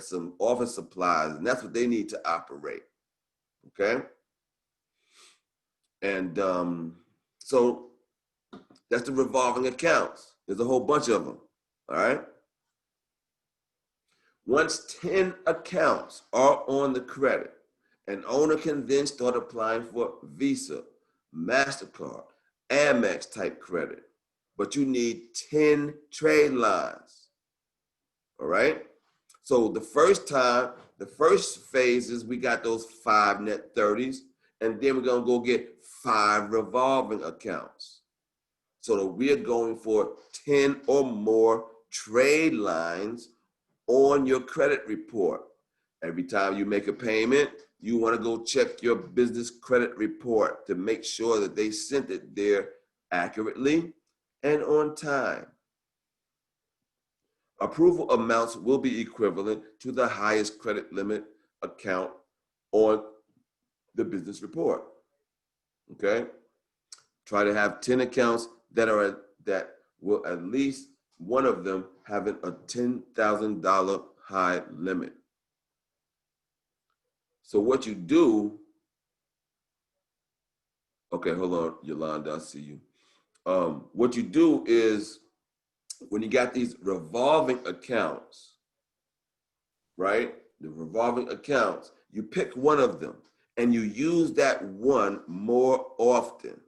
some office supplies, and that's what they need to operate, okay? And so that's the revolving accounts. There's a whole bunch of them, all right? Once 10 accounts are on the credit, an owner can then start applying for Visa, MasterCard, Amex type credit, but you need 10 trade lines, all right? So the first phase is we got those 5 net 30s, and then we're gonna go get 5 revolving accounts. So that we are going for 10 or more trade lines on your credit report. Every time you make a payment, you want to go check your business credit report to make sure that they sent it there accurately and on time. Approval amounts will be equivalent to the highest credit limit account on the business report. Okay? Try to have 10 accounts that will at least one of them having a $10,000 high limit. So what you do, okay, hold on, Yolanda, I see you. What you do is when you got these revolving accounts, right? The revolving accounts, you pick one of them and you use that one more often,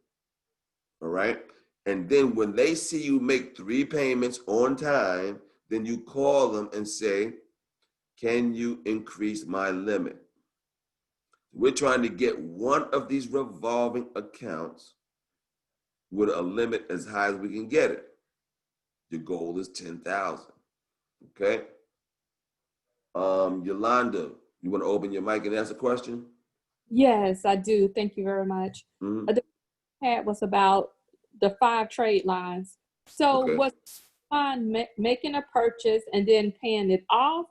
all right? And then when they see you make 3 payments on time, then you call them and say, can you increase my limit? We're trying to get one of these revolving accounts with a limit as high as we can get it. The goal is 10,000, okay? Yolanda, you want to open your mic and ask a question? Yes, I do. Thank you very much. Mm-hmm. The had was about the 5 trade lines. So Okay. what's making a purchase and then paying it off?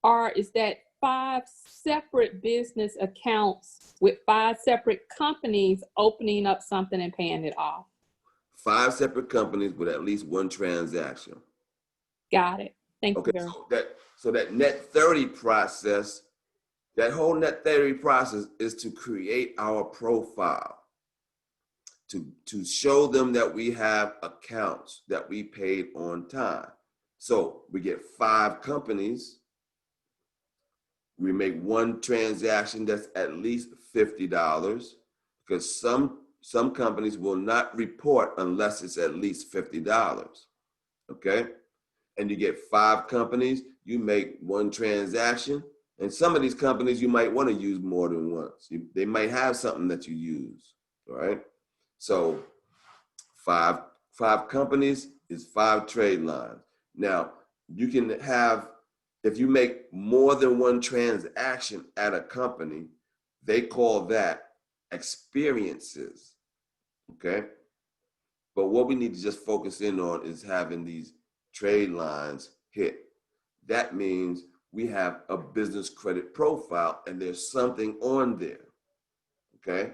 Or is that 5 separate business accounts with 5 separate companies opening up something and paying it off? 5 separate companies with at least one transaction. Got it. Thank Okay, you very much. so that net 30 process, that whole net 30 process is to create our profile, to show them that we have accounts that we paid on time. So we get 5 companies. We make one transaction that's at least $50, because some companies will not report unless it's at least $50. Okay? And you get 5 companies, you make one transaction. And some of these companies you might want to use more than once. They might have something that you use, all right? So five companies is 5 trade lines. Now, you can have, if you make more than one transaction at a company, they call that experiences, okay? But what we need to just focus in on is having these trade lines hit. That means we have a business credit profile and there's something on there, okay?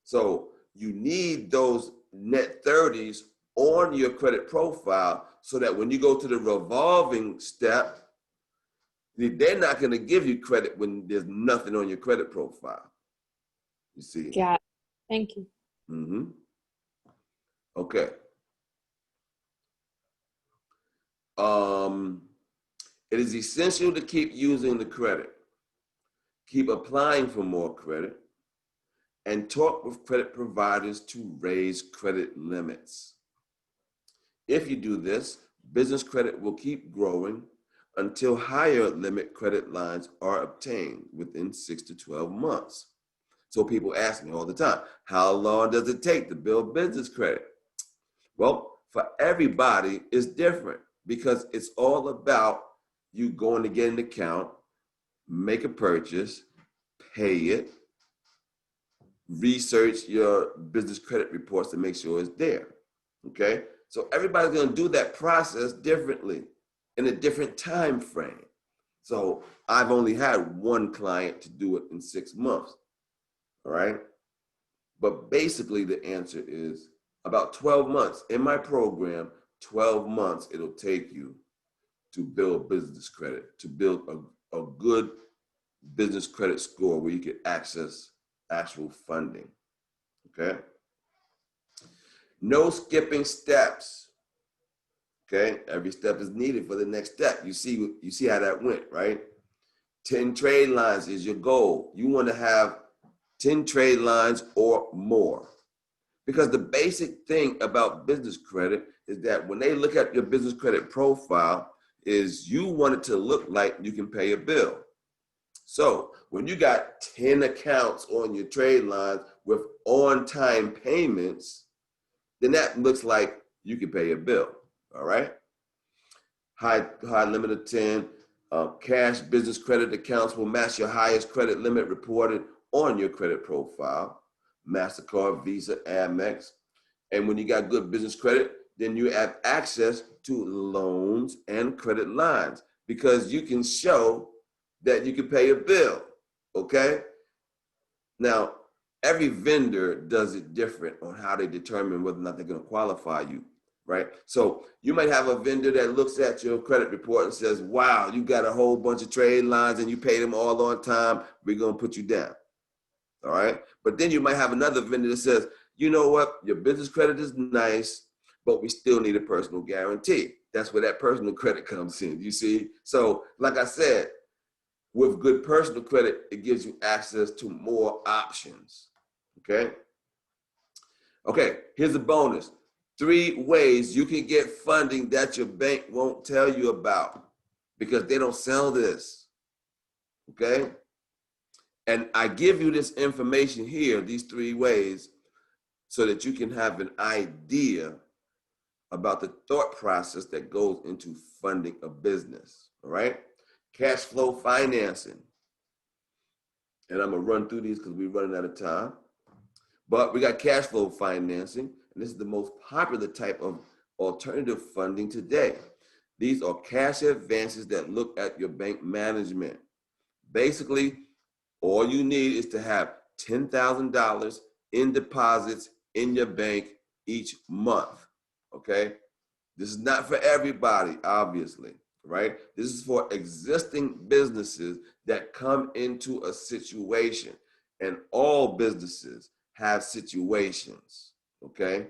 So you need those net 30s on your credit profile so that when you go to the revolving step, they're not going to give you credit when there's nothing on your credit profile. You see? Got it. Thank you. Mm-hmm. Okay. It is essential to keep using the credit, keep applying for more credit, and talk with credit providers to raise credit limits. If you do this, business credit will keep growing until higher limit credit lines are obtained within 6 to 12 months. So people ask me all the time, how long does it take to build business credit? Well, for everybody, it's different because it's all about you going to get an account, make a purchase, pay it, research your business credit reports to make sure it's there, okay? So everybody's gonna do that process differently in a different time frame. So I've only had one client to do it in 6 months, all right? But basically the answer is about 12 months. In my program, 12 months it'll take you to build business credit, to build a good business credit score where you can access actual funding, okay? No skipping steps, okay? Every step is needed for the next step. You see how that went, right? 10 trade lines is your goal. You want to have 10 trade lines or more. Because the basic thing about business credit is that when they look at your business credit profile, is you want it to look like you can pay a bill. So when you got 10 accounts on your trade lines with on-time payments, then that looks like you can pay a bill, all right? High limit of 10, cash business credit accounts will match your highest credit limit reported on your credit profile, MasterCard, Visa, Amex. And when you got good business credit, then you have access to loans and credit lines because you can show that you can pay a bill, okay? Now, every vendor does it different on how they determine whether or not they're gonna qualify you, right? So you might have a vendor that looks at your credit report and says, wow, you got a whole bunch of trade lines and you pay them all on time, we're gonna put you down, all right? But then you might have another vendor that says, you know what, your business credit is nice, but we still need a personal guarantee. That's where that personal credit comes in, you see? So like I said, with good personal credit, it gives you access to more options, okay? Okay, here's a bonus. 3 ways you can get funding that your bank won't tell you about because they don't sell this, okay? And I give you this information here, these 3 ways, so that you can have an idea about the thought process that goes into funding a business, all right? Cash flow financing. And I'm gonna run through these because we're running out of time. But we got cash flow financing, and this is the most popular type of alternative funding today. These are cash advances that look at your bank management. Basically, all you need is to have $10,000 in deposits in your bank each month, okay? This is not for everybody, obviously, right? This is for existing businesses that come into a situation, and all businesses have situations, okay?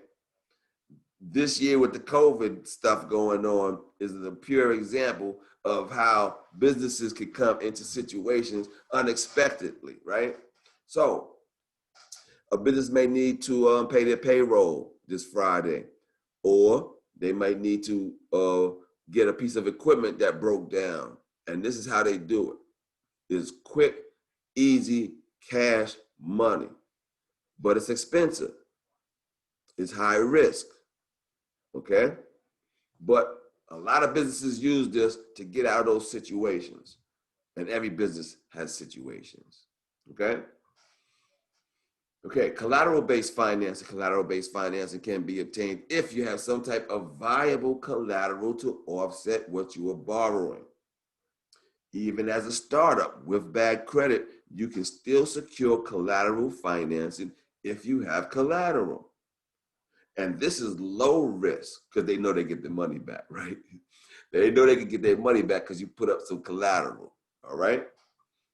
This year with the COVID stuff going on is a pure example of how businesses can come into situations unexpectedly, right? So a business may need to pay their payroll this Friday, or they might need to get a piece of equipment that broke down. And this is how they do it. It's quick, easy, cash money, but it's expensive. It's high risk, okay? But a lot of businesses use this to get out of those situations. And every business has situations, okay? Okay, collateral-based financing. Collateral-based financing can be obtained if you have some type of viable collateral to offset what you are borrowing. Even as a startup with bad credit, you can still secure collateral financing if you have collateral. And this is low risk because they know they get the money back, right? They know they can get their money back because you put up some collateral, all right?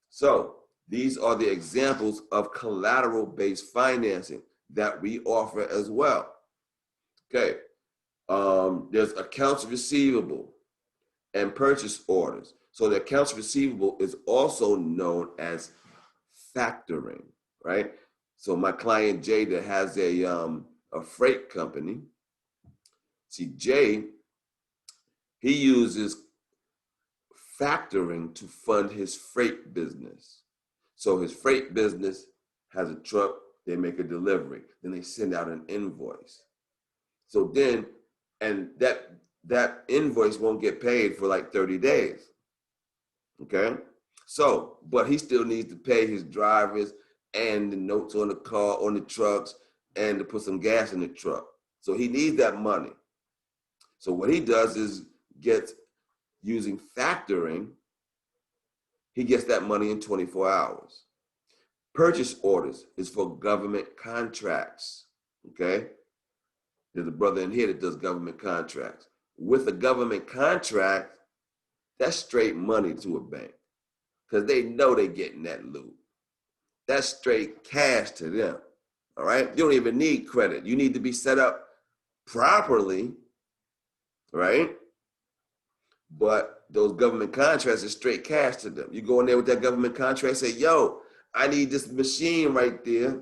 So these are the examples of collateral-based financing that we offer as well. Okay, there's accounts receivable and purchase orders. So the accounts receivable is also known as factoring, right? So my client Jay that has a freight company. See, Jay, he uses factoring to fund his freight business. So his freight business has a truck, they make a delivery, then they send out an invoice. So then, and that invoice won't get paid for like 30 days, okay? So, but he still needs to pay his drivers and the notes on the car, on the trucks, and to put some gas in the truck. So he needs that money. So what he does is using factoring, he gets that money in 24 hours. Purchase orders is for government contracts, okay? There's a brother in here that does government contracts. With a government contract, that's straight money to a bank because they know they're getting that loot. That's straight cash to them, all right? You don't even need credit. You need to be set up properly, right? But those government contracts are straight cash to them. You go in there with that government contract, say, yo, I need this machine right there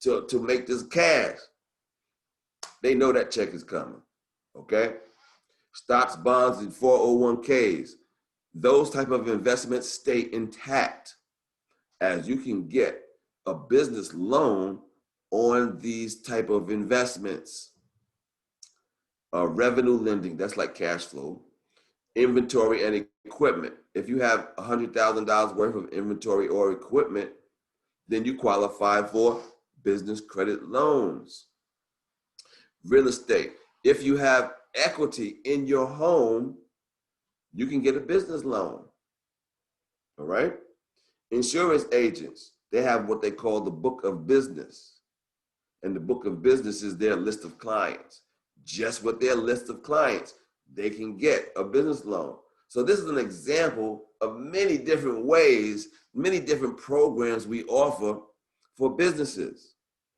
to make this cash. They know that check is coming, okay? Stocks, bonds, and 401ks. Those type of investments stay intact as you can get a business loan on these type of investments. Revenue lending, that's like cash flow. Inventory and equipment. If you have $100,000 worth of inventory or equipment, then you qualify for business credit loans. Real estate. If you have equity in your home, you can get a business loan. All right? Insurance agents, they have what they call the book of business. And the book of business is their list of clients. Just with their list of clients, they can get a business loan. So this is an example of many different ways, many different programs we offer for businesses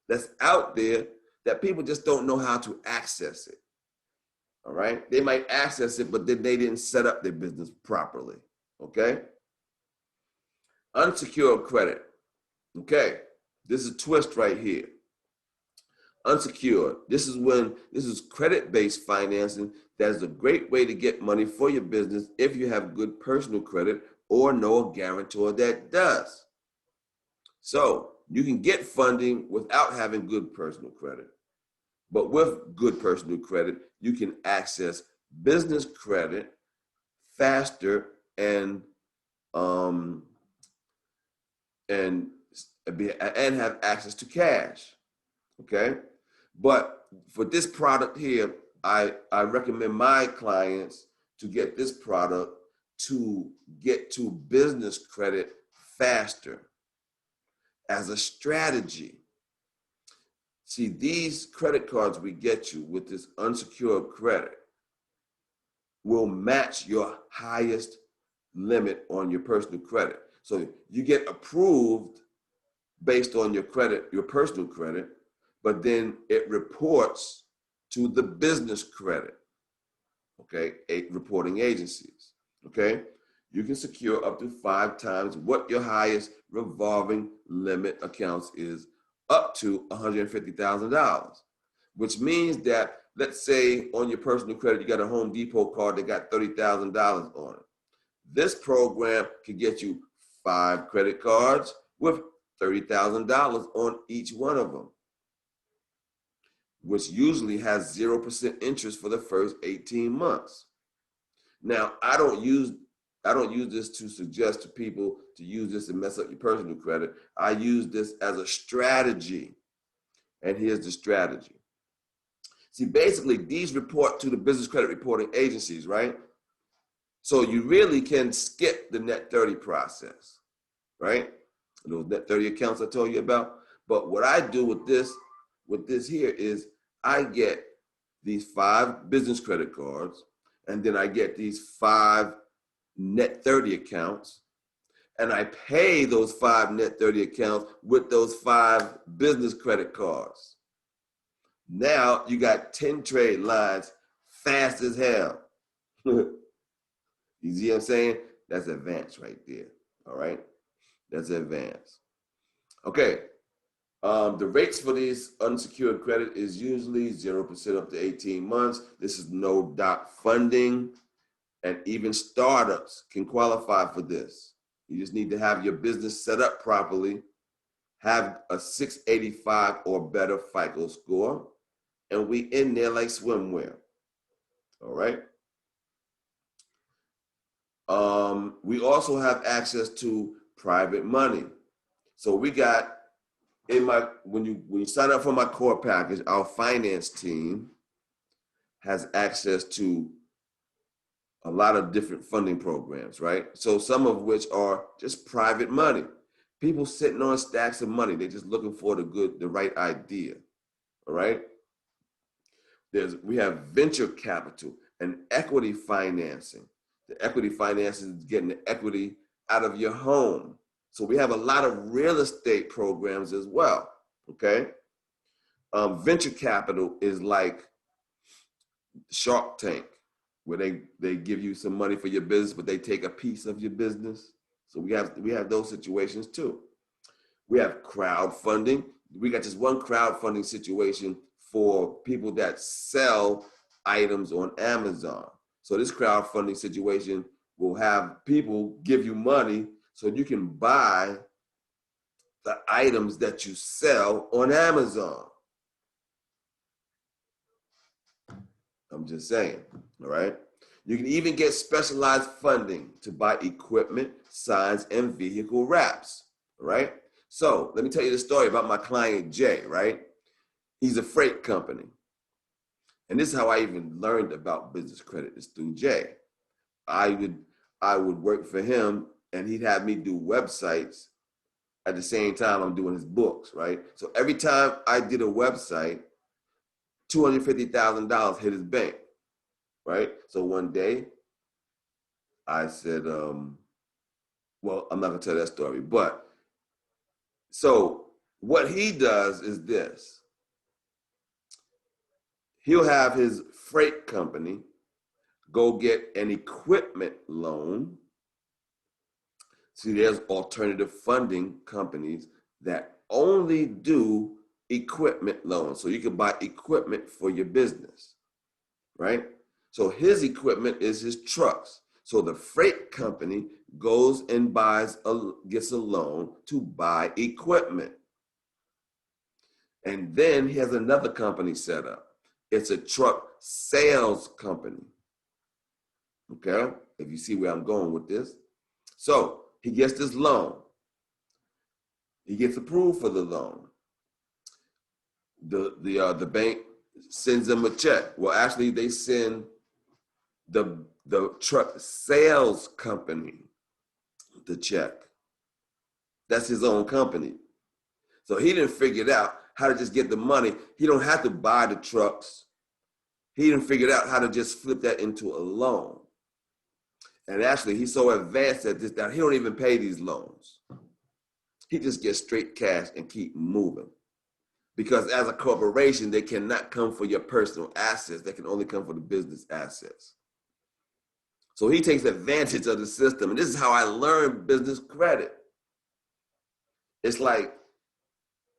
that's out there that people just don't know how to access it. All right? They might access it, but then they didn't set up their business properly. Okay? Unsecured credit. Okay, this is a twist right here. Unsecured. This is credit-based financing. That is a great way to get money for your business if you have good personal credit or know a guarantor that does. So you can get funding without having good personal credit. But with good personal credit, you can access business credit faster and have access to cash. Okay, but for this product here, I recommend my clients to get this product to get to business credit faster as a strategy. See, these credit cards we get you with this unsecured credit will match your highest limit on your personal credit. So you get approved based on your credit, your personal credit, but then it reports to the business credit, okay, reporting agencies, okay? You can secure up to 5 times what your highest revolving limit accounts is, up to $150,000, which means that, let's say on your personal credit, you got a Home Depot card that got $30,000 on it. This program can get you 5 credit cards with $30,000 on each one of them, which usually has 0% interest for the first 18 months. Now, I don't use this to suggest to people to use this to mess up your personal credit. I use this as a strategy. And here's the strategy. See, basically, these report to the business credit reporting agencies, right? So you really can skip the net 30 process, right? Those net 30 accounts I told you about. But what I do with this here is I get these 5 business credit cards, and then I get these 5 net 30 accounts, and I pay those 5 net 30 accounts with those 5 business credit cards. Now you got 10 trade lines fast as hell. You see what I'm saying? That's advanced right there, all right? That's advanced. Okay, the rates for these unsecured credit is usually 0% up to 18 months. This is no doc funding, and even startups can qualify for this. You just need to have your business set up properly, have a 685 or better FICO score, and we in there like swimwear, all right? We also have access to private money. So we got when you sign up for my core package, our finance team has access to a lot of different funding programs, right? So some of which are just private money. People sitting on stacks of money, they're just looking for the right idea, all right? We have venture capital and equity financing. The equity financing is getting the equity out of your home. So we have a lot of real estate programs as well, okay? Venture capital is like Shark Tank, where they give you some money for your business, but they take a piece of your business. So we have those situations too. We have crowdfunding. We got just one crowdfunding situation for people that sell items on Amazon. So this crowdfunding situation will have people give you money so you can buy the items that you sell on Amazon. I'm just saying, all right? You can even get specialized funding to buy equipment, signs, and vehicle wraps, all right? So let me tell you the story about my client, Jay, right? He's a freight company. And this is how I even learned about business credit, is through Jay. I would work for him, and he'd have me do websites at the same time I'm doing his books, right? So every time I did a website, $250,000 hit his bank, right? So one day I said, well, I'm not gonna tell that story, but so what he does is this. He'll have his freight company go get an equipment loan. See, there's alternative funding companies that only do equipment loans. So you can buy equipment for your business, right? So his equipment is his trucks. So the freight company goes and gets a loan to buy equipment. And then he has another company set up. It's a truck sales company. Okay, if you see where I'm going with this. So he gets this loan. He gets approved for the loan. The bank sends them a check. Well, actually, they send the truck sales company the check. That's his own company. So he didn't figure it out how to just get the money. He don't have to buy the trucks. He didn't figure out how to just flip that into a loan. And actually, he's so advanced at this that he don't even pay these loans. He just gets straight cash and keep moving. Because as a corporation, they cannot come for your personal assets. They can only come for the business assets. So he takes advantage of the system. And this is how I learned business credit. It's like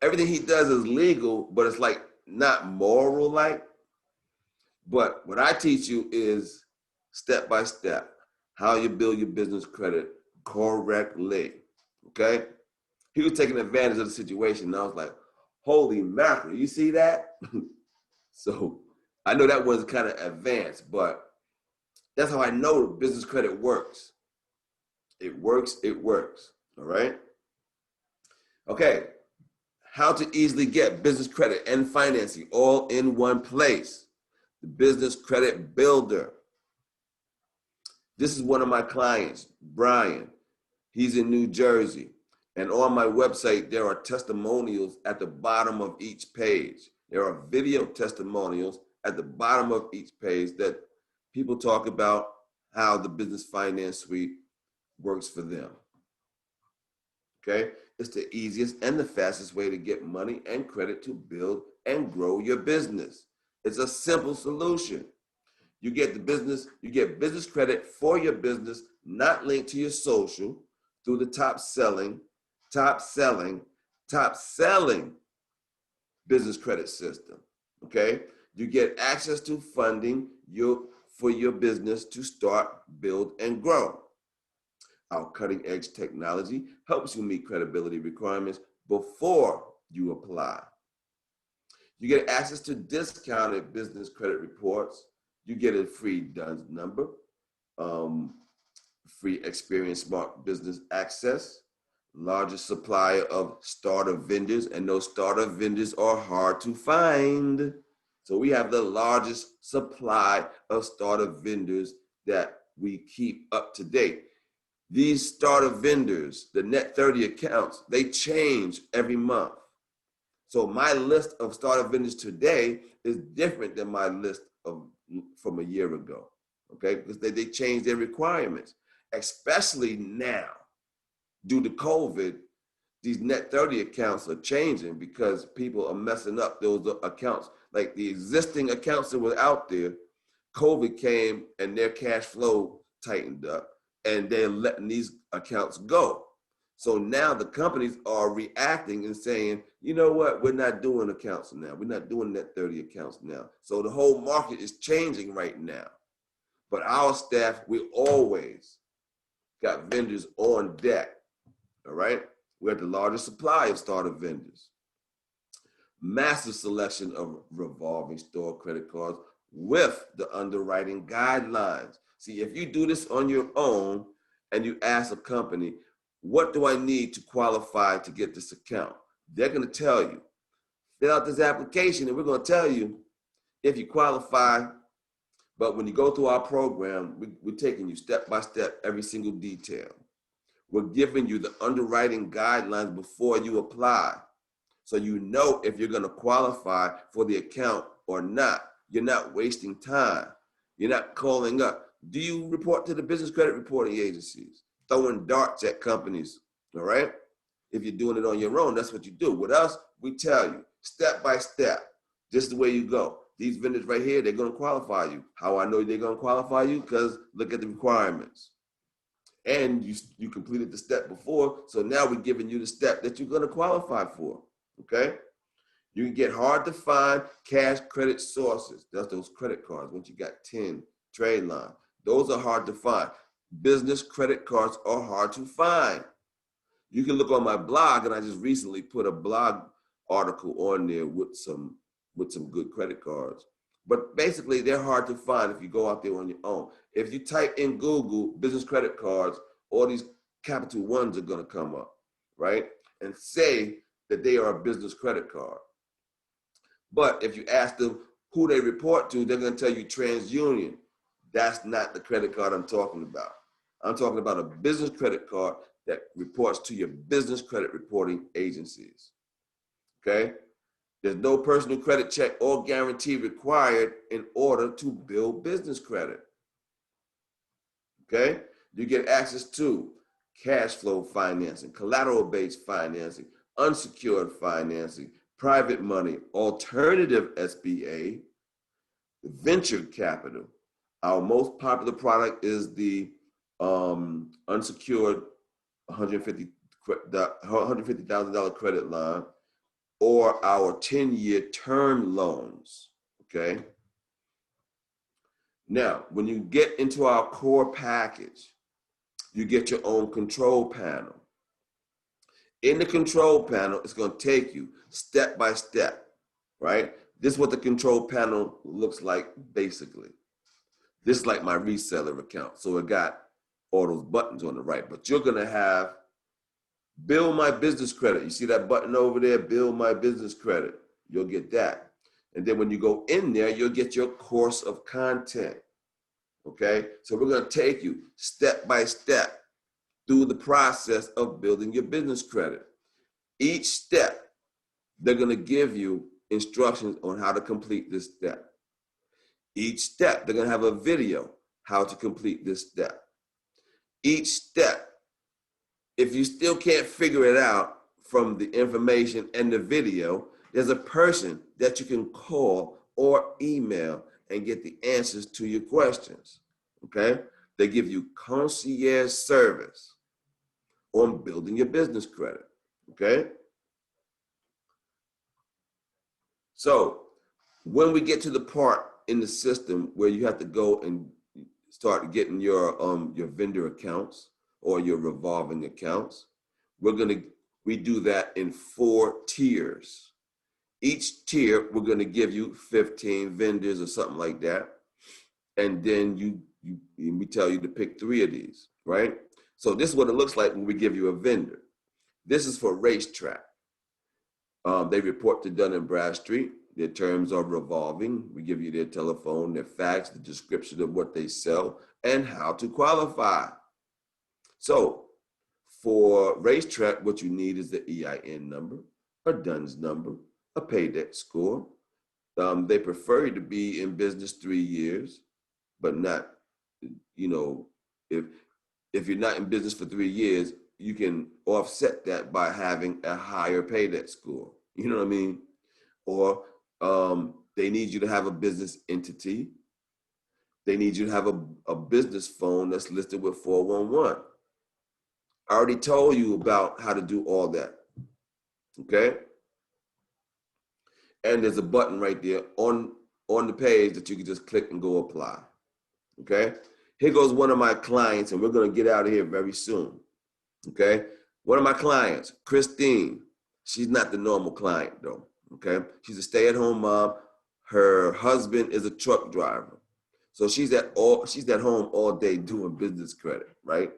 everything he does is legal, but it's like not moral like. But what I teach you is step by step, how you build your business credit correctly, okay? He was taking advantage of the situation, and I was like, holy mackerel, you see that? So I know that was kind of advanced, but that's how I know business credit works. It works, all right? Okay, how to easily get business credit and financing all in one place. The Business Credit Builder. This is one of my clients, Brian. He's in New Jersey. And on my website, there are testimonials at the bottom of each page. There are video testimonials at the bottom of each page that people talk about how the Business Finance Suite works for them. Okay? It's the easiest and the fastest way to get money and credit to build and grow your business. It's a simple solution. You get business credit for your business, not linked to your social, through the top selling business credit system. Okay? You get access to funding for your business to start, build, and grow. Our cutting-edge technology helps you meet credibility requirements before you apply. You get access to discounted business credit reports. You get a free DUNS number, free Experience Smart Business access, largest supplier of starter vendors, and those starter vendors are hard to find. So we have the largest supply of starter vendors that we keep up to date. These starter vendors, the net 30 accounts, they change every month. So my list of starter vendors today is different than my list from a year ago, okay? Because they change their requirements, especially now. Due to COVID, these net 30 accounts are changing because people are messing up those accounts. Like the existing accounts that were out there, COVID came and their cash flow tightened up and they're letting these accounts go. So now the companies are reacting and saying, you know what, we're not doing accounts now. We're not doing net 30 accounts now. So the whole market is changing right now. But our staff, we always got vendors on deck, all right? We're the largest supply of starter vendors. Massive selection of revolving store credit cards with the underwriting guidelines. See, if you do this on your own and you ask a company, what do I need to qualify to get this account? They're going to tell you, fill out this application and we're going to tell you if you qualify. But when you go through our program, we're taking you step by step, every single detail. We're giving you the underwriting guidelines before you apply. So you know if you're going to qualify for the account or not. You're not wasting time. You're not calling up. Do you report to the business credit reporting agencies? Throwing darts at companies, all right? If you're doing it on your own, that's what you do. With us, we tell you step by step, this is the way you go. These vendors right here, they're going to qualify you. How I know they're going to qualify you? Because look at the requirements. And you completed the step before, so now we're giving you the step that you're going to qualify for, okay? You can get hard to find cash credit sources. That's those credit cards. Once you got 10 trade line, those are hard to find. Business credit cards are hard to find. You can look on my blog, and I just recently put a blog article on there with some good credit cards. But basically, they're hard to find if you go out there on your own. If you type in Google business credit cards, all these Capital Ones are going to come up, right? And say that they are a business credit card. But if you ask them, who they report to, they're going to tell you TransUnion. That's not the credit card I'm talking about. I'm talking about a business credit card that reports to your business credit reporting agencies. Okay? There's no personal credit check or guarantee required in order to build business credit. Okay? You get access to cash flow financing, collateral-based financing, unsecured financing, private money, alternative SBA, venture capital. Our most popular product is the unsecured $150,000 credit line, or our 10-year term loans, okay? Now, when you get into our core package, you get your own control panel. In the control panel, it's going to take you step by step, right? This is what the control panel looks like basically. This is like my reseller account. So it got all those buttons on the right, but you're going to have build my business credit. You see that button over there, build my business credit. You'll get that. And then when you go in there, you'll get your course of content. Okay? So we're going to take you step by step through the process of building your business credit. Each step, they're going to give you instructions on how to complete this step. Each step, they're going to have a video how to complete this step. Each step, if you still can't figure it out from the information and the video, there's a person that you can call or email and get the answers to your questions, okay? They give you concierge service on building your business credit, okay? So when we get to the part in the system where you have to go and start getting your vendor accounts or your revolving accounts, we do that in 4 tiers. Each tier, we're gonna give you 15 vendors or something like that. And then we tell you to pick 3 of these, right? So this is what it looks like when we give you a vendor. This is for Racetrack. They report to Dun & Bradstreet. Their terms are revolving. We give you their telephone, their fax, the description of what they sell, and how to qualify. So for Racetrack, what you need is the EIN number, a DUNS number, a pay debt score. They prefer you to be in business 3 years, but not, if you're not in business for 3 years, you can offset that by having a higher pay debt score. You know what I mean? Or they need you to have a business entity. They need you to have a business phone that's listed with 411. I already told you about how to do all that, okay? And there's a button right there on the page that you can just click and go apply, okay? Here goes one of my clients, and we're gonna get out of here very soon, okay? One of my clients, Christine, she's not the normal client though, okay? She's a stay-at-home mom. Her husband is a truck driver. So she's at home all day doing business credit, right?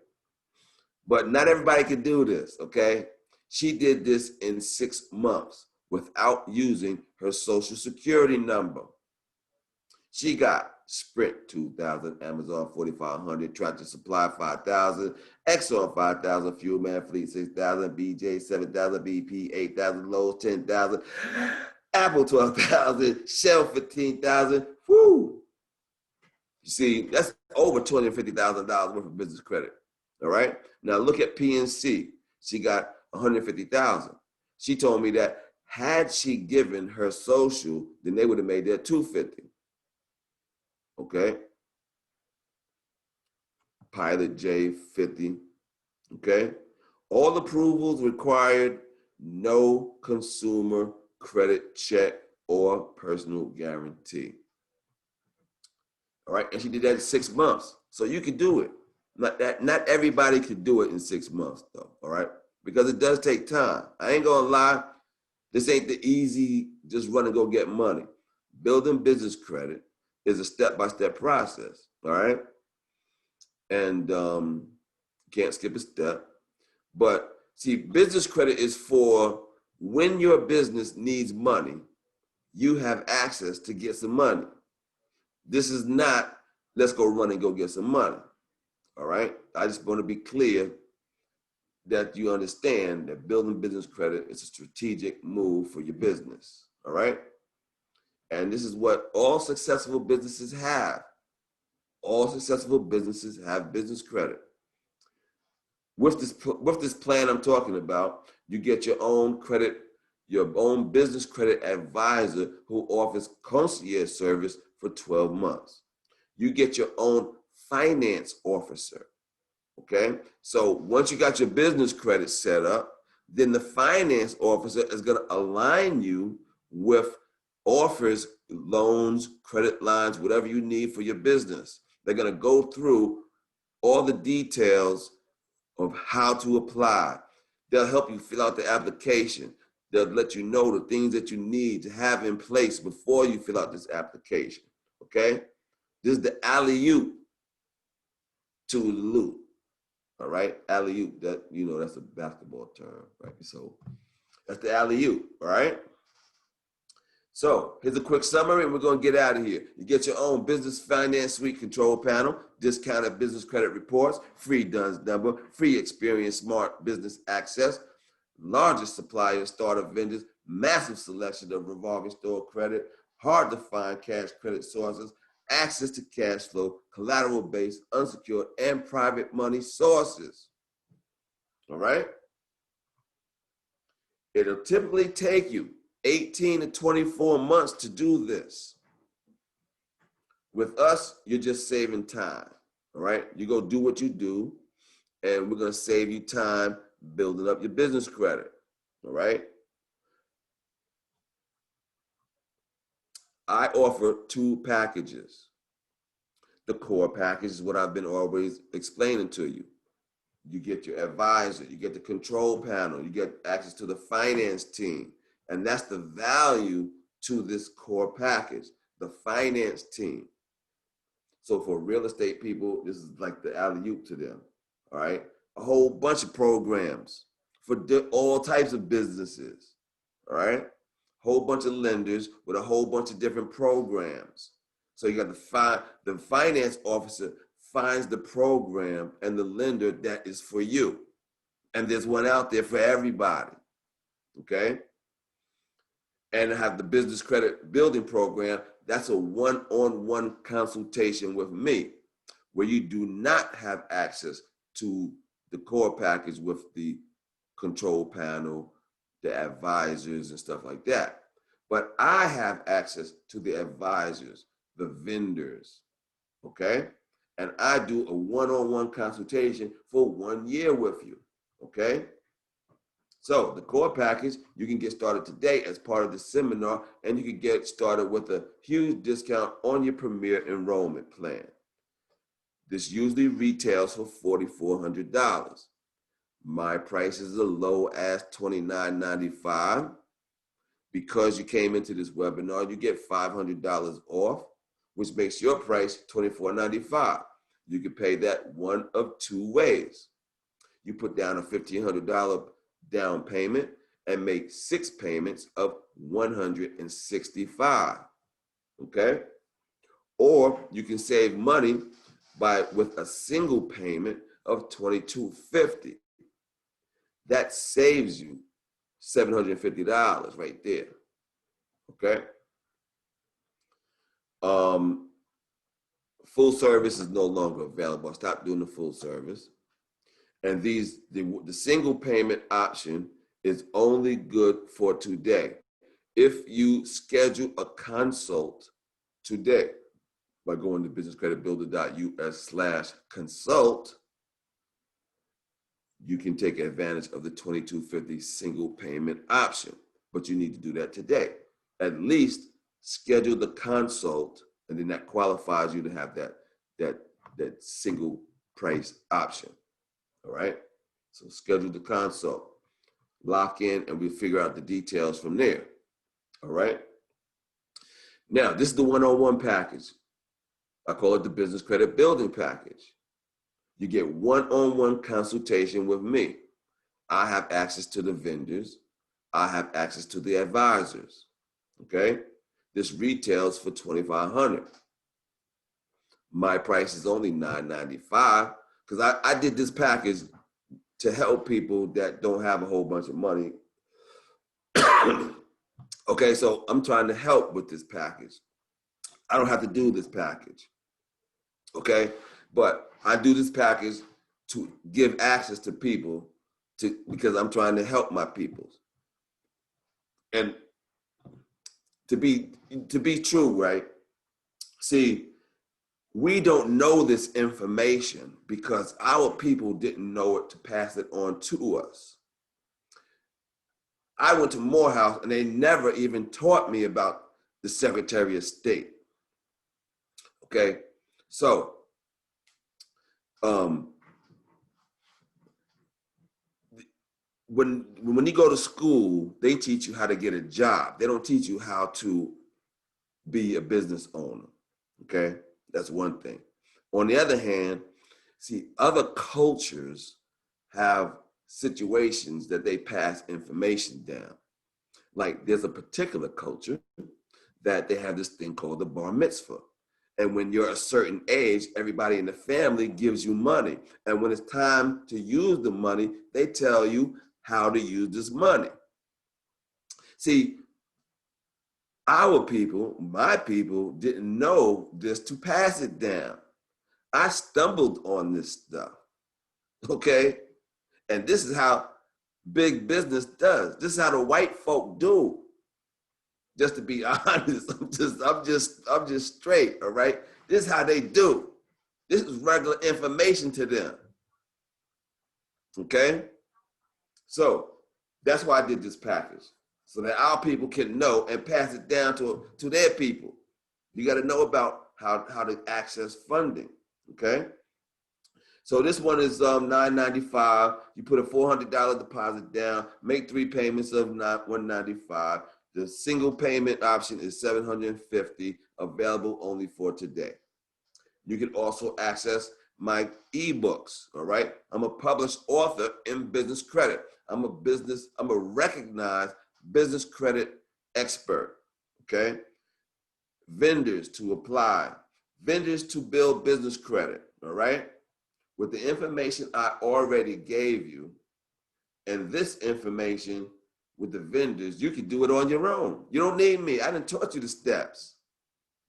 But not everybody can do this, okay? She did this in 6 months without using her social security number. She got Sprint 2,000, Amazon 4,500, Tractor Supply 5,000, Exxon 5,000, Fuel Man Fleet 6,000, BJ 7,000, BP 8,000, Lowe's 10,000, Apple 12,000, Shell 15,000. Whoo! You see, that's over $250,000 worth of business credit. All right. Now look at PNC. She got 150,000. She told me that had she given her social, then they would have made that 250. Okay. Pilot J 50. Okay. All approvals required, no consumer credit check or personal guarantee. All right. And she did that in 6 months. So you can do it. Not everybody could do it in 6 months though, all right? Because it does take time. I ain't gonna lie, this ain't the easy, just run and go get money. Building business credit is a step-by-step process, all right? And can't skip a step. But see, business credit is for when your business needs money, you have access to get some money. This is not, let's go run and go get some money. All right? I just want to be clear that you understand that building business credit is a strategic move for your business. All right? And this is what all successful businesses have. All successful businesses have business credit. With this plan I'm talking about, you get your own business credit advisor who offers concierge service for 12 months. You get your own finance officer, okay? So once you got your business credit set up, then the finance officer is gonna align you with offers, loans, credit lines, whatever you need for your business. They're gonna go through all the details of how to apply. They'll help you fill out the application. They'll let you know the things that you need to have in place before you fill out this application, okay? This is the alley-oop to the loop, all right? Alley-oop, that's a basketball term, right? So that's the alley-oop, all right? So here's a quick summary and we're gonna get out of here. You get your own business finance suite control panel, discounted business credit reports, free DUNS number, free Experience Smart Business access, largest supplier of starter vendors, massive selection of revolving store credit, hard to find cash credit sources, access to cash flow, collateral-based, unsecured, and private money sources, all right? It'll typically take you 18 to 24 months to do this. With us, you're just saving time, all right? You go do what you do, and we're gonna save you time building up your business credit, all right? I offer 2 packages. The core package is what I've been always explaining to you. You get your advisor, you get the control panel, you get access to the finance team, and that's the value to this core package, the finance team. So for real estate people, this is like the alley-oop to them, all right? A whole bunch of programs for all types of businesses, all right? Whole bunch of lenders with a whole bunch of different programs. So you got the finance officer finds the program and the lender that is for you. And there's one out there for everybody, okay? And have the business credit building program, that's a one-on-one consultation with me, where you do not have access to the core package with the control panel, the advisors and stuff like that. But I have access to the advisors, the vendors, okay? And I do a one-on-one consultation for 1 year with you, okay? So the core package, you can get started today as part of the seminar, and you can get started with a huge discount on your premier enrollment plan. This usually retails for $4,400. My price is as low as $29.95. Because you came into this webinar, you get $500 off, which makes your price $24.95. You can pay that one of 2 ways. You put down a $1,500 down payment and make 6 payments of $165, okay? Or you can save money with a single payment of $2,250. That saves you $750 right there, okay? Full service is no longer available. I stopped doing the full service. And the single payment option is only good for today. If you schedule a consult today by going to businesscreditbuilder.us/consult, you can take advantage of the $2,250 single payment option, but you need to do that today. At least schedule the consult, and then that qualifies you to have that single price option. All right, so schedule the consult, lock in, and we'll figure out the details from there. All right. Now, this is the one-on-one package. I call it the business credit building package. You get one-on-one consultation with me. I have access to the vendors. I have access to the advisors, okay? This retails for $2,500. My price is only $9.95 because I did this package to help people that don't have a whole bunch of money. Okay, so I'm trying to help with this package. I don't have to do this package. Okay, but I do this package to give access to people because I'm trying to help my people. And to be true, right? See, we don't know this information because our people didn't know it to pass it on to us. I went to Morehouse and they never even taught me about the Secretary of State. Okay, so when you go to school, they teach you how to get a job. They don't teach you how to be a business owner. Okay, that's one thing. On the other hand, see, other cultures have situations that they pass information down. Like there's a particular culture that they have this thing called the bar mitzvah. And when you're a certain age, everybody in the family gives you money. And when it's time to use the money, they tell you how to use this money. See, our people, my people, didn't know this to pass it down. I stumbled on this stuff, okay? And this is how big business does. This is how the white folk do. Just to be honest, I'm just straight, all right? This is how they do. This is regular information to them, okay? So that's why I did this package, so that our people can know and pass it down to their people. You got to know about how to access funding, okay? So this one is $9.95. You put a $400 deposit down, make 3 payments of $195. The single payment option is $750, available only for today. You can also access my ebooks, all right? I'm a published author in business credit. I'm a recognized business credit expert, okay? Vendors to apply, vendors to build business credit, all right? With the information I already gave you and this information with the vendors, you can do it on your own. You don't need me. I didn't taught you the steps,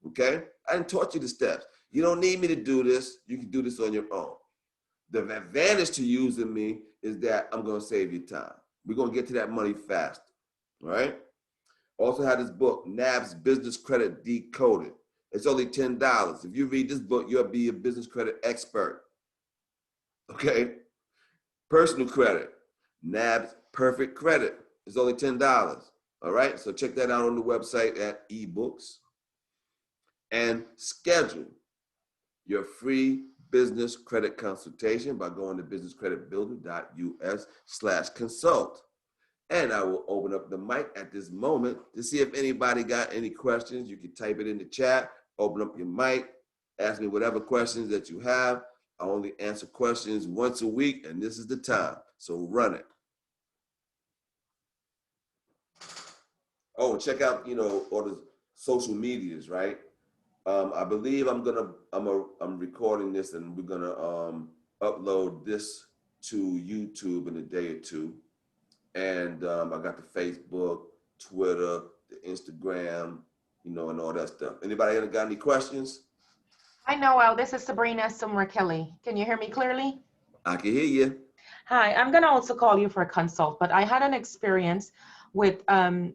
okay? I didn't taught you the steps. You don't need me to do this. You can do this on your own. The advantage to using me is that I'm going to save you time. We're going to get to that money faster, all right? Also have this book, NAB's Business Credit Decoded. It's only $10. If you read this book, you'll be a business credit expert, okay? Personal credit, NAB's Perfect Credit. It's only $10, all right? So check that out on the website at eBooks. And schedule your free business credit consultation by going to businesscreditbuilder.us/consult. And I will open up the mic at this moment to see if anybody got any questions. You can type it in the chat, open up your mic, ask me whatever questions that you have. I only answer questions once a week, and this is the time. So run it. Oh, check out, all the social medias, right? I believe I'm recording this and we're gonna upload this to YouTube in a day or two. And I got the Facebook, Twitter, the Instagram, and all that stuff. Anybody got any questions? Hi, Noel. This is Sabrina Summer Kelly. Can you hear me clearly? I can hear you. Hi, I'm going to also call you for a consult, but I had an experience with a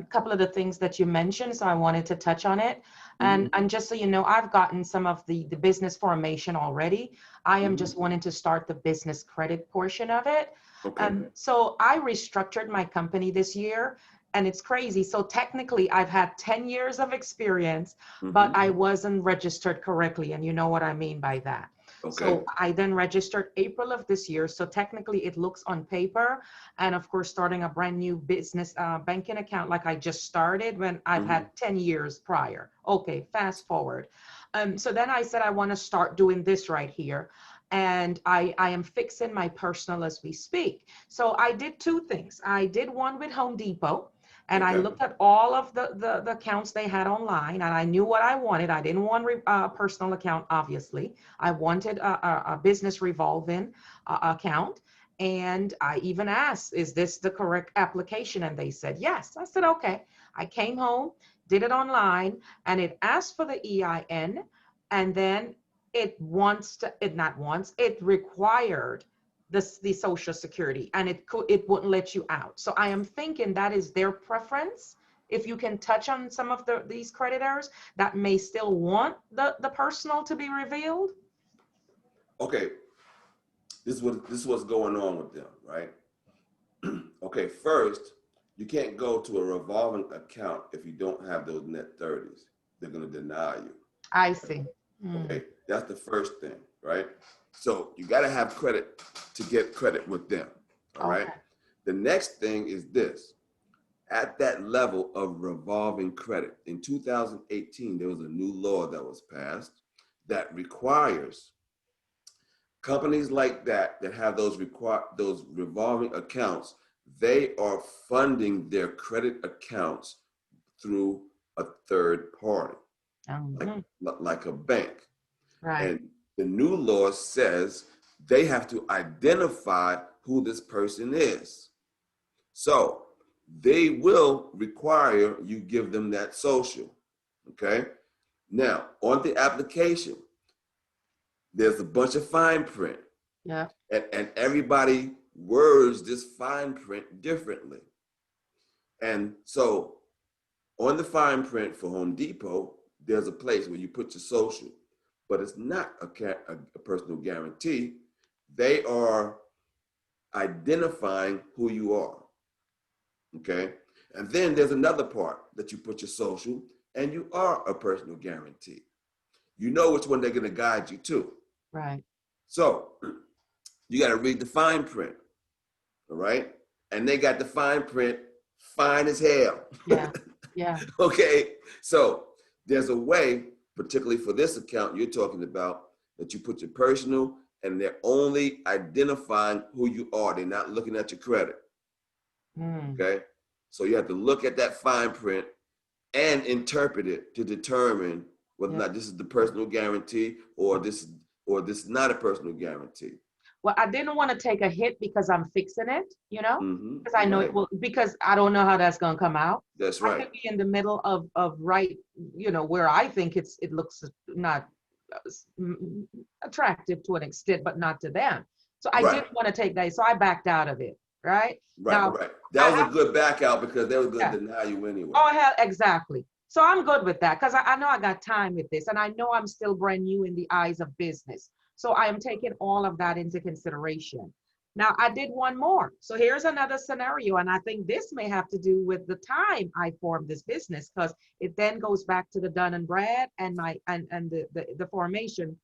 couple of the things that you mentioned, so I wanted to touch on it. And just so you know, I've gotten some of the business formation already. I am just wanting to start the business credit portion of it. Okay. So I restructured my company this year, and it's crazy. So technically, I've had 10 years of experience, but I wasn't registered correctly, and you know what I mean by that. Okay. So I then registered April of this year. So technically it looks on paper, and of course, starting a brand new business banking account like I just started when I've had 10 years prior. Okay, fast forward. So then I said, I want to start doing this right here. And I am fixing my personal as we speak. So I did 2 things. I did one with Home Depot, And I Okay. looked at all of the accounts they had online, and I knew what I wanted. I didn't want a personal account, obviously. I wanted a business revolving account. And I even asked, is this the correct application? And they said, yes. I said, okay. I came home, did it online, and it asked for the EIN. And then it required the social security, and it wouldn't let you out. So I am thinking that is their preference. If you can touch on some of these creditors that may still want the personal to be revealed. Okay. This is what's going on with them, right? Okay, first, you can't go to a revolving account if you don't have those net 30s. They're going to deny you. I see. Okay, that's the first thing, right? So you got to have credit to get credit with them, all right? Okay. The next thing is this. At that level of revolving credit, in 2018, there was a new law that was passed that requires companies like that have those revolving accounts, they are funding their credit accounts through a third party, like a bank. Right. And the new law says they have to identify who this person is. So they will require you give them that social, okay? Now, on the application, there's a bunch of fine print. Yeah. And everybody words this fine print differently. And so on the fine print for Home Depot, there's a place where you put your social, but it's not a personal guarantee. They are identifying who you are, okay? And then there's another part that you put your social, and you are a personal guarantee. You know which one they're gonna guide you to. Right. So you gotta read the fine print, all right? And they got the fine print fine as hell. Yeah. Yeah. Okay, so there's a way, particularly for this account you're talking about, that you put your personal and they're only identifying who you are. They're not looking at your credit. Okay, so you have to look at that fine print and interpret it to determine whether or not this is the personal guarantee or this is not a personal guarantee. Well, I didn't want to take a hit because I'm fixing it, because I know Right. it will, because I don't know how that's going to come out. That's I right. could be in the middle of right, where I think it looks not attractive to an extent, but not to them. So I Right. didn't want to take that. So I backed out of it. Right. Right, Now, right. That was a good back out because they were going to deny you anyway. Oh, hell, exactly. So I'm good with that because I know I got time with this, and I know I'm still brand new in the eyes of business. So I am taking all of that into consideration. Now, I did one more. So here's another scenario, and I think this may have to do with the time I formed this business, because it then goes back to the Dun and Brad and the formation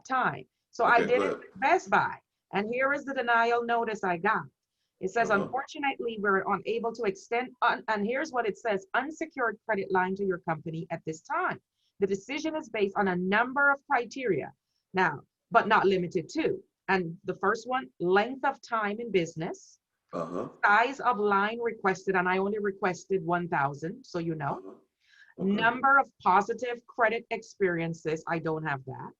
time. So Okay, I did go it ahead. with Best Buy, and here is the denial notice I got. It says, Uh-huh. unfortunately, we're unable to extend, and here's what it says, unsecured credit line to your company at this time. The decision is based on a number of criteria now, but not limited to. And the first one, length of time in business, Uh-huh. size of line requested, and I only requested 1,000, so you know. Uh-huh. Okay. Number of positive credit experiences, I don't have that.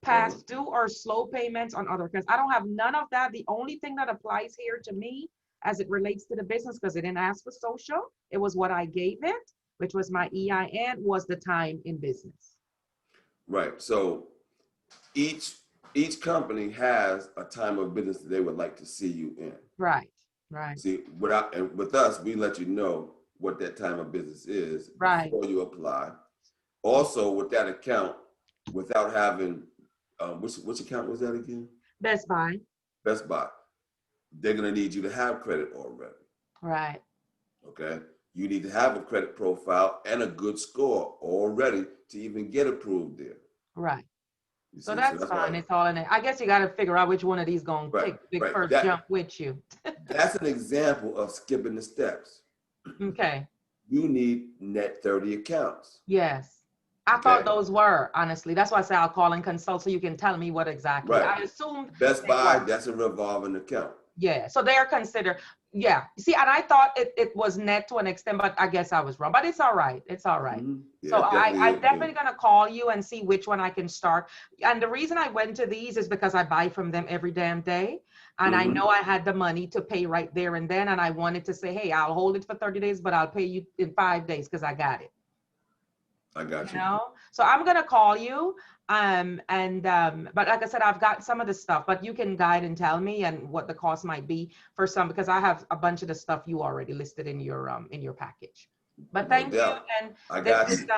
Past due or slow payments on other accounts. I don't have none of that. The only thing that applies here to me as it relates to the business, because it didn't ask for social, it was what I gave it, which was my EIN, was the time in business. Right. So each company has a time of business that they would like to see you in. Right. Right. See, with us, we let you know what that time of business is before you apply. Also, with that account, without having which account was that again? Best Buy. Best Buy. They're gonna need you to have credit already. Right. Okay. You need to have a credit profile and a good score already to even get approved there. Right. You So see? that's fine. It's all in it. I guess you got to figure out which one of these going to take the first jump with you. That's an example of skipping the steps. Okay. You need net 30 accounts. Yes. I thought those were, honestly. That's why I say I'll call and consult so you can tell me what exactly. Right. I assumed Best Buy, that's a revolving account. Yeah, so they are considered, yeah. See, and I thought it was net to an extent, but I guess I was wrong. But it's all right. It's all right. Yeah, So it definitely I'm is. definitely gonna call you and see which one I can start. And the reason I went to these is because I buy from them every damn day. And I know I had the money to pay right there and then. And I wanted to say, hey, I'll hold it for 30 days, but I'll pay you in 5 days because I got it. I got You you. know, so I'm gonna call you, but like I said, I've got some of the stuff, but you can guide and tell me and what the cost might be for some, because I have a bunch of the stuff you already listed in your package. But No thank you. doubt. And I this got is you.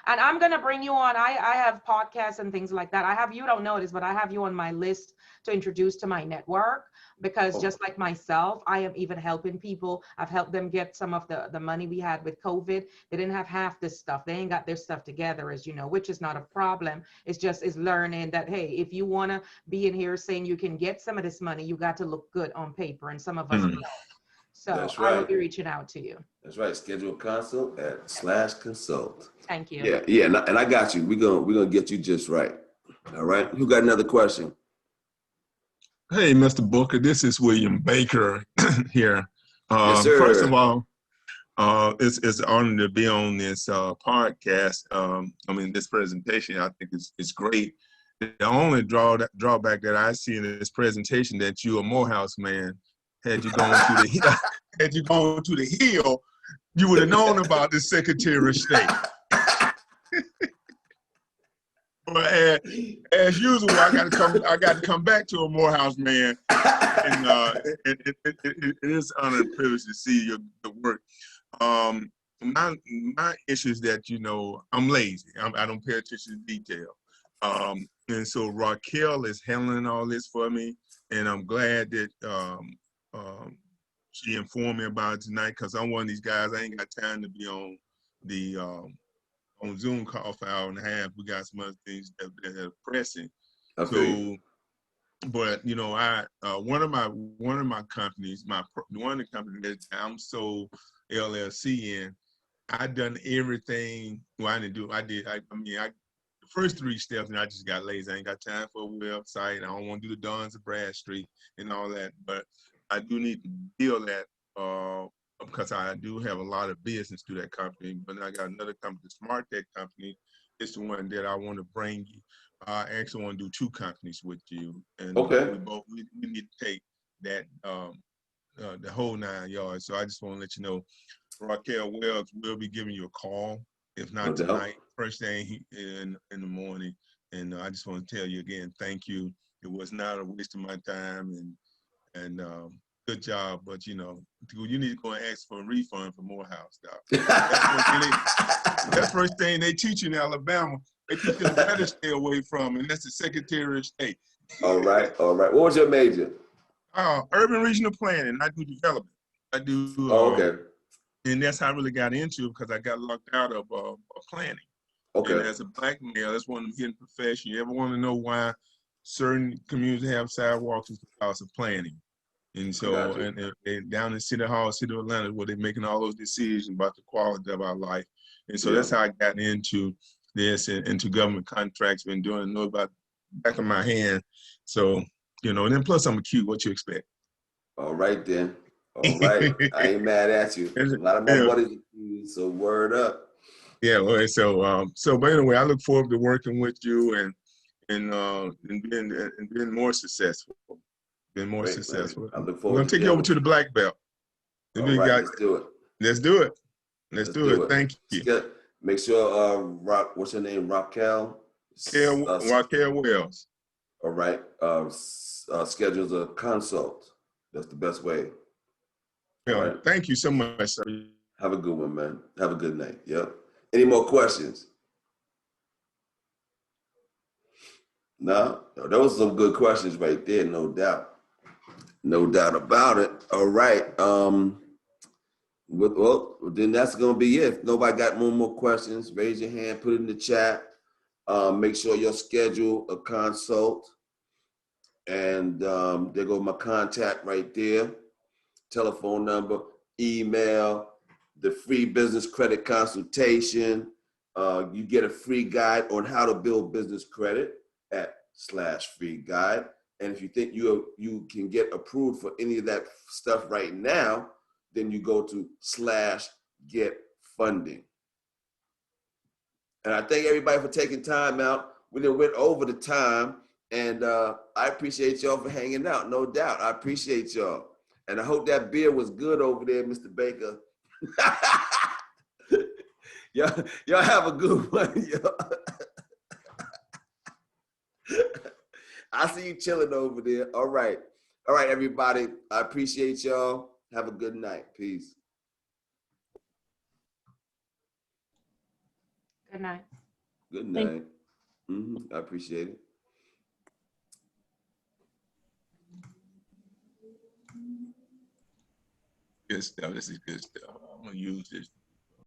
and I'm gonna bring you on. I have podcasts and things like that. I have, you don't know this, but I have you on my list to introduce to my network, because Oh, just like myself, I am even helping people. I've helped them get some of the money we had with COVID. They didn't have half this stuff. They ain't got their stuff together, as you know, which is not a problem. It's just is learning that, hey, if you want to be in here saying you can get some of this money, you got to look good on paper, and some of us don't. So that's I will right. be reaching out to you. That's right. Schedule a consult at /consult. Thank you. Yeah, yeah, and I got you. We're gonna get you just right. All right. Who got another question? Hey, Mr. Booker, this is William Baker here. Yes, First of sir. all, it's an honor to be on this podcast. This presentation, I think is great. The only drawback that I see in this presentation, that you're a Morehouse man. Had you gone to the had you gone to the Hill, you would have known about the Secretary of State. But as usual, I got to come back to a Morehouse man, and it is an honor and privilege to see your work. My issue is that, I'm lazy. I don't pay attention to detail. And so Raquel is handling all this for me, and I'm glad that she informed me about it tonight, because I'm one of these guys, I ain't got time to be on the on Zoom call for an hour and a half. We got some other things that are pressing. Okay. So, but I one of my companies, one of the companies that I'm so LLC in, I done everything. Well, I didn't do. The first 3 steps, and I just got lazy. I ain't got time for a website. I don't want to do the Dons of Bradstreet and all that. But I do need to build that because I do have a lot of business through that company. But I got another company, the Smart Tech company. It's the one that I want to bring you. I actually want to do 2 companies with you, and Okay. we need to take that the whole 9 yards. So I just want to let you know, Raquel Wells will be giving you a call, if No not doubt. tonight, first thing in the morning. And I just want to tell you again, thank you. It was not a waste of my time, and good job. But you need to go and ask for a refund for Morehouse, Doc. That's first thing they teach you in Alabama. They teach you to better stay away from, and that's the Secretary of State. All right. All right. What was your major? Urban regional planning. I do development. I do. Oh, okay. And that's how I really got into it, because I got locked out of planning. Okay. And as a black male, that's one of the hidden professions. You ever want to know why certain communities have sidewalks? It's because of planning. And so, and down in City Hall, City of Atlanta, where they're making all those decisions about the quality of our life. And so that's how I got into this and into government contracts. Been doing, know about back of my hand. So, and then plus I'm cute. What you expect? All right then. All right. I ain't mad at you. A lot of my buddies, so word up. Yeah. Well, but anyway, I look forward to working with you and being more successful. Been more Great, successful. man. I look We're forward gonna to take you over to the black belt. All right, let's do it. Let's do it. Let's do it. Thank you. Make sure what's her name? Raquel Wells. All right. Schedules a consult. That's the best way. Yeah. All right. Thank you so much, sir. Have a good one, man. Have a good night. Yep. Any more questions? No? Those are some good questions right there, no doubt. No doubt about it. All right. Well, then that's going to be it. If nobody got more questions, raise your hand, put it in the chat. Make sure you schedule a consult. And there goes my contact right there. Telephone number, email, the free business credit consultation. You get a free guide on how to build business credit at /free guide. And if you think you can get approved for any of that stuff right now, then you go to /get funding. And I thank everybody for taking time out. We done went over the time, and I appreciate y'all for hanging out, no doubt. I appreciate y'all. And I hope that beer was good over there, Mr. Baker. y'all have a good one. I see you chilling over there. All right, everybody. I appreciate y'all. Have a good night. Peace. Good night. Good night. I appreciate it. Good stuff. This is good stuff. I'm gonna use this.